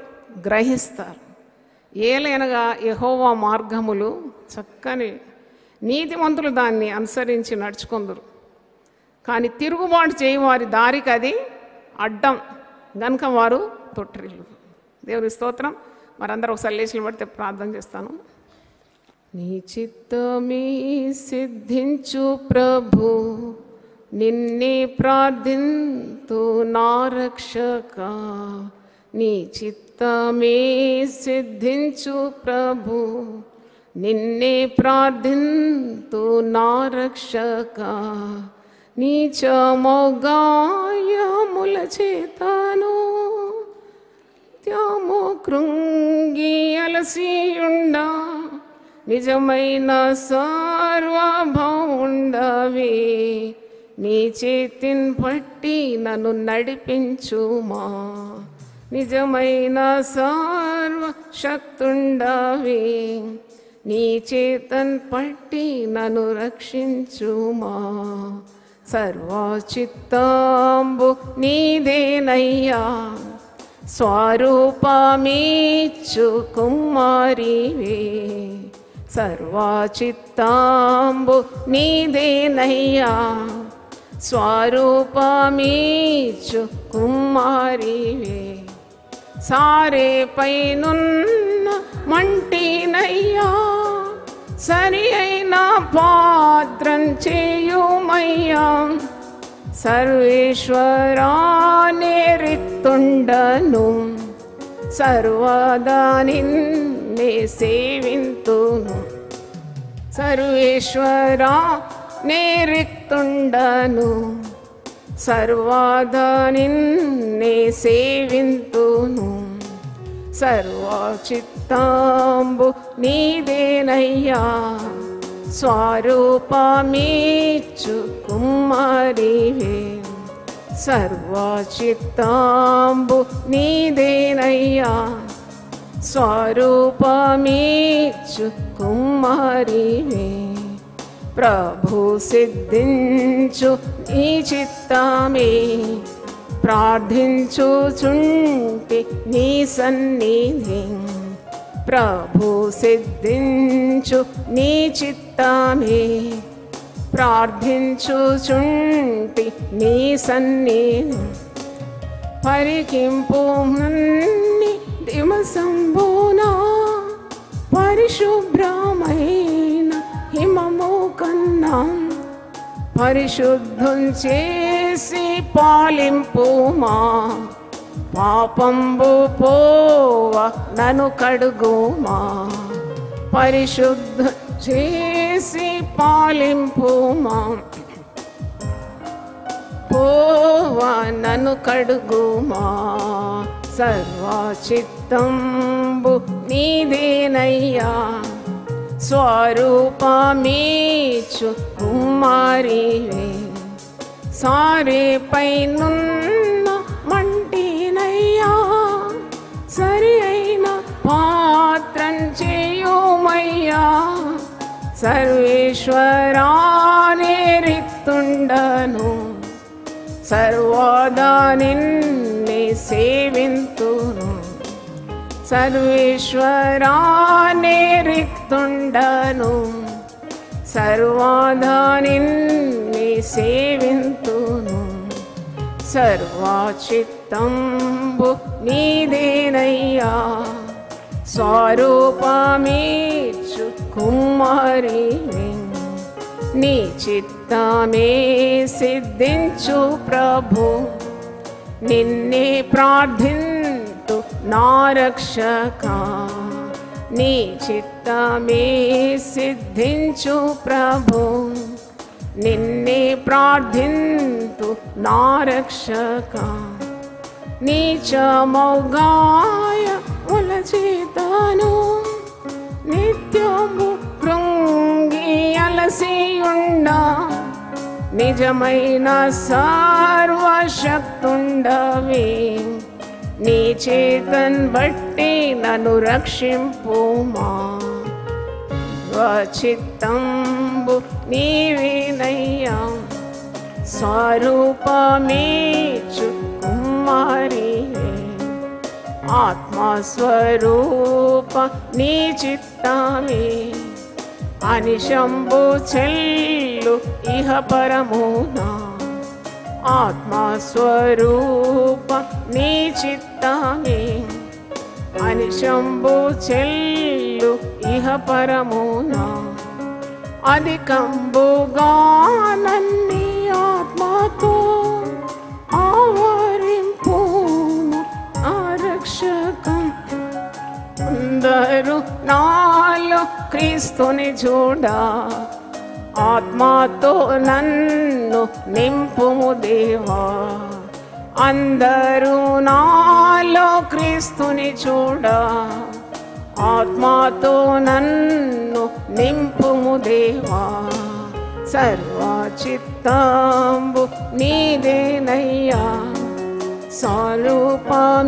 గ్రహిస్తారు. ఏలైనగా యెహోవా మార్గములు చక్కని, నీతిమంతులు దాన్ని అనుసరించి నడుచుకొందురు, కానీ తిరుగుబాటు చేయవారి దారికి అది అడ్డం గనుక వారు తొట్టిల్లు. దేవుని స్తోత్రం. మరందరూ ఒకసారి లేచి పడితే ప్రార్థన చేస్తాను. నీ చిత్తమే సిద్ధించు ప్రభు, నిన్నే ప్రార్థింతు నా రక్షక. నీ చిత్తమే సిద్ధించు ప్రభు, నిన్నే ప్రార్థింతు నా రక్షక. నీచము గాయముల చేతను త్యాము కృంగి అలసియుండా, నిజమైన సార్వభౌముండవే. నీ చేతిని పట్టి నన్ను నడిపించుమా, నిజమైన సర్వశక్తుండవే. నీ చేతన్ పట్టి నన్ను రక్షించుమా. సర్వచిత్తంబు నీదేనయ్యా, స్వరూపమిచ్చు కుమారివే. సర్వచిత్తంబు నీదేనయ్యా, స్వరూపమిచ్చు కుమారివే. సారే పైనున్న మంటినయ్యా, సరి అయిన పాత్రం చేయుమయ్యా. సర్వేశ్వరానే రిక్తుండను, సర్వదా నిన్నే సేవింతును. సర్వేశ్వరా నే రిక్తుండను, సర్వదా నిన్నే సేవింతును. సర్వచిత్తంబు నీదేనయ్యా, స్వరూపమిచ్చు కుమారివే. సర్వచిత్తంబు నీదేనయ్యా, స్వరూపమిచ్చు కుమారివే. ప్రభు సిద్ధించు నీ చిత్తమే, ప్రార్థించుచుంటి నీ సన్నిధి. ప్రభు సిద్ధించు నీ చిత్తమే, ప్రార్థించుచుంటి నీ సన్నిధి. పరికింపు నన్ని దిమసంబోనా, పరిశుభ్రమైన హిమము కన్నా. పరిశుద్ధం చేసి పాలింపుమా, పాపంబు పోవ నన్ను కడుగుమా. పరిశుద్ధ చేసి పాలింపుమా, యెహోవా నన్ను కడుగుమా, సర్వచిత్తంబు నీదేనయ్యా. స్వరూపమీచు కుమారివే, సారేపై నున్న మంటినయ్యా. సరి అయిన పాత్రం చేయుమయ్యా, సర్వేశ్వరానే రిత్తుండను. సర్వదా నిన్నే సేవింతును, సర్వేశ్వరానే రిత్తుండను. సర్వదా నిన్నే సేవింతును. సర్వచిత్తంబు నీదేనయ్యా, స్వరూపమీచు కుమారివే. నీ చిత్తమే సిద్ధించు ప్రభు, నిన్నే ప్రార్థింతు నా రక్షక. నీ చిత్తమే సిద్ధించు ప్రభు, నిన్నే ప్రార్థింతు నా రక్షక. నీచమౌగాయ ఉలచితాను, నిత్యము కృంగి అలసియుండా. నిజమైన సర్వశక్తుండవే, నీ చేతన్ బట్టి నన్ను రక్షింపుమా. స్వచిత్తంబు నీవేనయ్యా, స్వరూపమీచు కుమారివే. ఆత్మస్వరూప నీ చిత్తమే, అనిశంబు చెల్లు ఇహ పరమునా. ఆత్మస్వరూప నీ చిత్తమే, అనిశంబు చెల్లు ఇహ పరమునా. అధికంబుగా నన్ని ఆత్మతో ఆవరింపుము ఆరక్షకం. అందరూ నాలో క్రీస్తుని చూడా, ఆత్మతో నన్ను నింపుము దేవా. అందరూ నాలో క్రీస్తుని చూడా, ఆత్మతో నన్ను నింపుము దేవా. సర్వచిత్తంబు నీదేనయ్యా, స్వరూపమీచు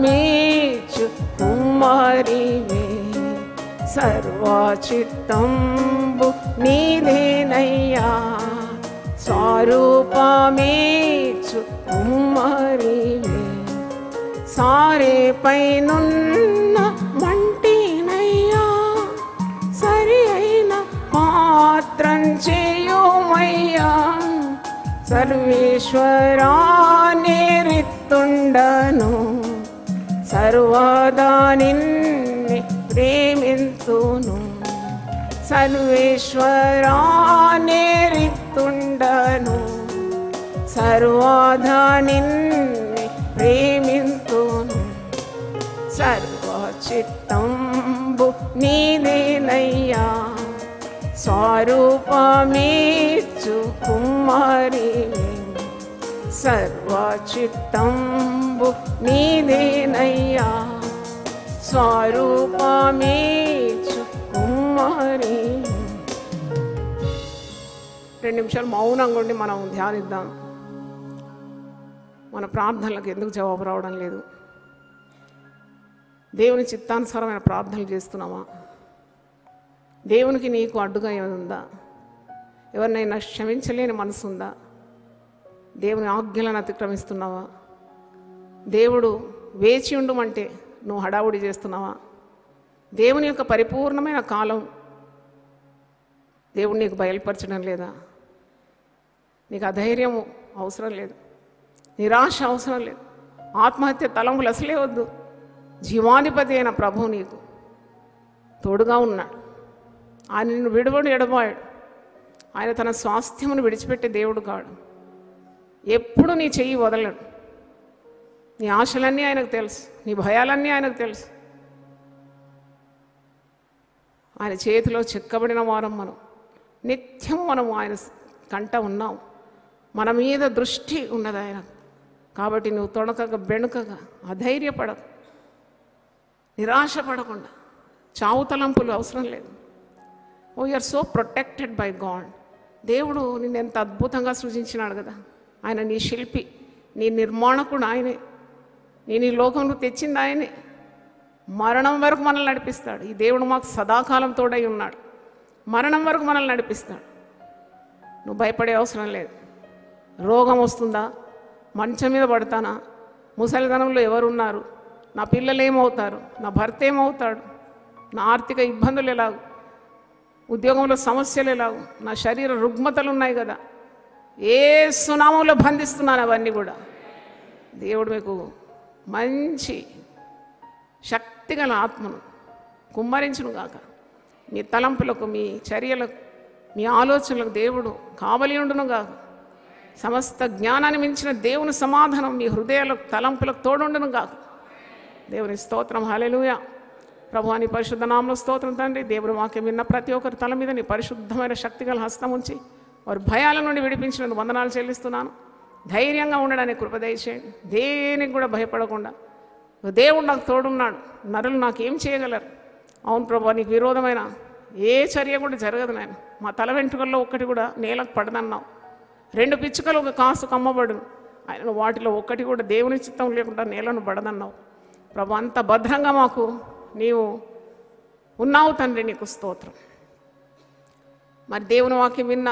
కుమారివే. సర్వచిత్తంబు నీదేనయ్యా, స్వరూపమీచు కుమారివే. సారేపై నున్న మంటినయ్యా, సరి అయిన పాత్రం చేయుమయ్యా. సర్వేశ్వరానే రిత్తుండను, సర్వదా నిన్నే ప్రేమింతును. సర్వేశ్వరానే రిత్తుండను, సర్వదా నిన్నే ప్రేమింతును. సర్వచిత్తంబు నీదేనయ్యా, స్వరూపమీచు కుమారివే. సర్వచిత్తంబు నీదేనయ్యా, స్వరూపమీచు కుమారివే. 2 నిమిషాలు మౌనంగా ఉండి మనం ధ్యానిద్దాం. మన ప్రార్థనలకు ఎందుకు జవాబు రావడం లేదు? దేవుని చిత్తానుసారమైన ప్రార్థనలు చేస్తున్నామా? దేవునికి నీకు అడ్డుగా ఏముందా? ఎవరినైనా క్షమించలేని మనసు ఉందా? దేవుని ఆజ్ఞలను అతిక్రమిస్తున్నావా? దేవుడు వేచి ఉండమంటే నువ్వు హడావుడి చేస్తున్నావా? దేవుని యొక్క పరిపూర్ణమైన కాలం దేవుడు నీకు బయలుపరచడం లేదా? నీకు అధైర్యం అవసరం లేదు, నిరాశ అవసరం లేదు, ఆత్మహత్య తలంపులు అసలే వద్దు. జీవాధిపతి అయిన ప్రభువు నీకు తోడుగా ఉన్నాడు. ఆయన నిన్ను విడవడు, ఎడబాడు. ఆయన తన స్వాస్థ్యమును విడిచిపెట్టే దేవుడు కాడు. ఎప్పుడు నీ చెయ్యి వదలడు. నీ ఆశలన్నీ ఆయనకు తెలుసు, నీ భయాలన్నీ ఆయనకు తెలుసు. ఆయన చేతిలో చెక్కబడిన వారం మనం. నిత్యం మనం ఆయన కంట ఉన్నాం. మన మీద దృష్టి ఉన్నది ఆయన. కాబట్టి నువ్వు తొణకగా బెణుకగా అధైర్యపడకు, నిరాశపడకుండా. చావు తలంపులు అవసరం లేదు. Oh you're so protected by God. దేవుడు నిన్ను ఎంత అద్భుతంగా సృజించినాడు కదా. ఆయన నీ శిల్పి, నీ నిర్మాణకుడు ఆయనే. నేను ఈ లోకంలో తెచ్చింది ఆయనే. మరణం వరకు మనల్ని నడిపిస్తాడు. ఈ దేవుడు మాకు సదాకాలం తోడై ఉన్నాడు. మరణం వరకు మనల్ని నడిపిస్తాడు. నువ్వు భయపడే అవసరం లేదు. రోగం వస్తుందా, మంచం మీద పడతానా, ముసలితనంలో ఎవరున్నారు, నా పిల్లలు ఏమవుతారు, నా భర్త ఏమవుతాడు, నా ఆర్థిక ఇబ్బందులు ఎలాగు, ఉద్యోగంలో సమస్యలు ఎలాగు, నా శరీర రుగ్మతలు ఉన్నాయి కదా, ఏ సునామంలో బంధిస్తున్నాను అవన్నీ కూడా. దేవుడు మీకు మంచి శక్తిగల ఆత్మను కుమ్మరించును గాక. మీ తలంపులకు, మీ చర్యలకు, మీ ఆలోచనలకు దేవుడు కావలి ఉండును గాక. సమస్త జ్ఞానాన్ని మించిన దేవుని సమాధానం మీ హృదయాలకు, తలంపులకు తోడుండును గాక. దేవుని స్తోత్రం. హల్లెలూయా. ప్రభువా నీ పరిశుద్ధ నామములో స్తోత్రం తండ్రి. దేవుడు వాక్యం విన్న ప్రతి ఒక్కరి తల మీద నీ పరిశుద్ధమైన శక్తిగల హస్తం ఉంచి వారి భయాల నుండి విడిపించినందుకు వందనాలు చెల్లిస్తున్నాను. ధైర్యంగా ఉండడానికి కృప దయచేయండి. దేనికి కూడా భయపడకుండా, దేవుడు నాకు తోడున్నాడు, నరులు నాకు ఏం చేయగలరు. అవును ప్రభువా, నీకు విరోధమైన ఏ చర్య కూడా జరగదు నాయన. మా తల వెంట్రుకల్లో ఒక్కటి కూడా నేలకు పడదన్నావు. 2 పిచ్చుకలు ఒక కాసు కమ్మబడును, ఆయన వాటిలో ఒక్కటి కూడా దేవుని చిత్తం లేకుండా నేలను పడదన్నావు. ప్రభు, అంత భద్రంగా మాకు నీవు ఉన్నావు తండ్రి, నీకు స్తోత్రం. మరి దేవుని వాక్యం విన్న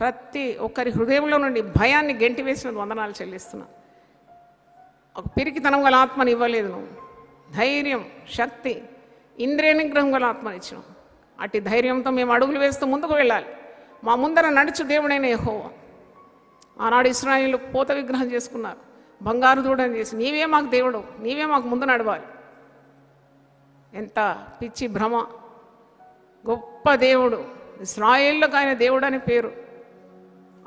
ప్రతి ఒక్కరి హృదయంలో నుండి భయాన్ని గెంటి వేసిన వందనాలు చెల్లిస్తున్నా. ఒక పిరికితనం గల ఆత్మని ఇవ్వలేదు నువ్వు. ధైర్యం, శక్తి, ఇంద్రియ నిగ్రహం గల ఆత్మని ఇచ్చినావు. అట్టి ధైర్యంతో మేము అడుగులు వేస్తూ ముందుకు వెళ్ళాలి. మా ముందర నడుచు దేవుడైన యెహోవా. ఆనాడు ఇశ్రాయేలు పోత విగ్రహం చేసుకున్నారు, బంగారు దూడని చేసి, నీవే మాకు దేవుడు, నీవే మాకు ముందు నడవాలి. ఎంత పిచ్చి భ్రమ. గొప్ప దేవుడు, ఇశ్రాయేలుకు ఆయన దేవుడు అని పేరు.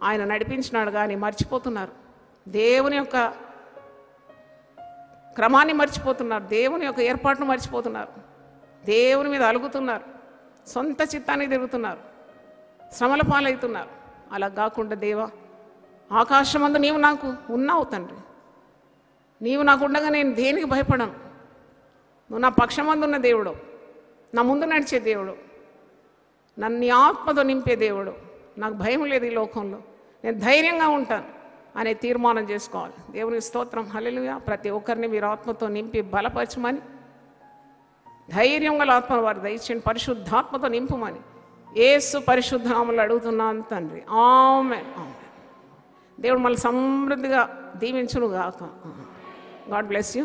ఆయన నడిపించినాడు కానీ మర్చిపోతున్నారు. దేవుని యొక్క క్రమాన్ని మర్చిపోతున్నారు. దేవుని యొక్క ఏర్పాటును మర్చిపోతున్నారు. దేవుని మీద అలుగుతున్నారు. సొంత చిత్తానికి తిరుగుతున్నారు. శ్రమల పాలవుతున్నారు. అలా కాకుండా దేవా, ఆకాశమందు నీవు నాకు ఉన్నావు తండ్రి. నీవు నాకు ఉండగా నేను దేనికి భయపడను. నువ్వు నా పక్షమందు ఉన్న దేవుడు, నా ముందు నడిచే దేవుడు, నన్ను నీ ఆత్మతో నింపే దేవుడు. నాకు భయం లేదు ఈ లోకంలో, నేను ధైర్యంగా ఉంటాను అనే తీర్మానం చేసుకోవాలి. దేవుని స్తోత్రం. హల్లెలూయా. ప్రతి ఒక్కరిని మీరు ఆత్మతో నింపి బలపరచమని, ధైర్యం గల ఆత్మ వారు దయచేయండి. పరిశుద్ధాత్మతో నింపుమని యేసు పరిశుద్ధ నామములో అడుగుతున్నాను తండ్రి. ఆమేన్. దేవుడు మళ్ళీ సమృద్ధిగా దీవించును గాక. God bless you.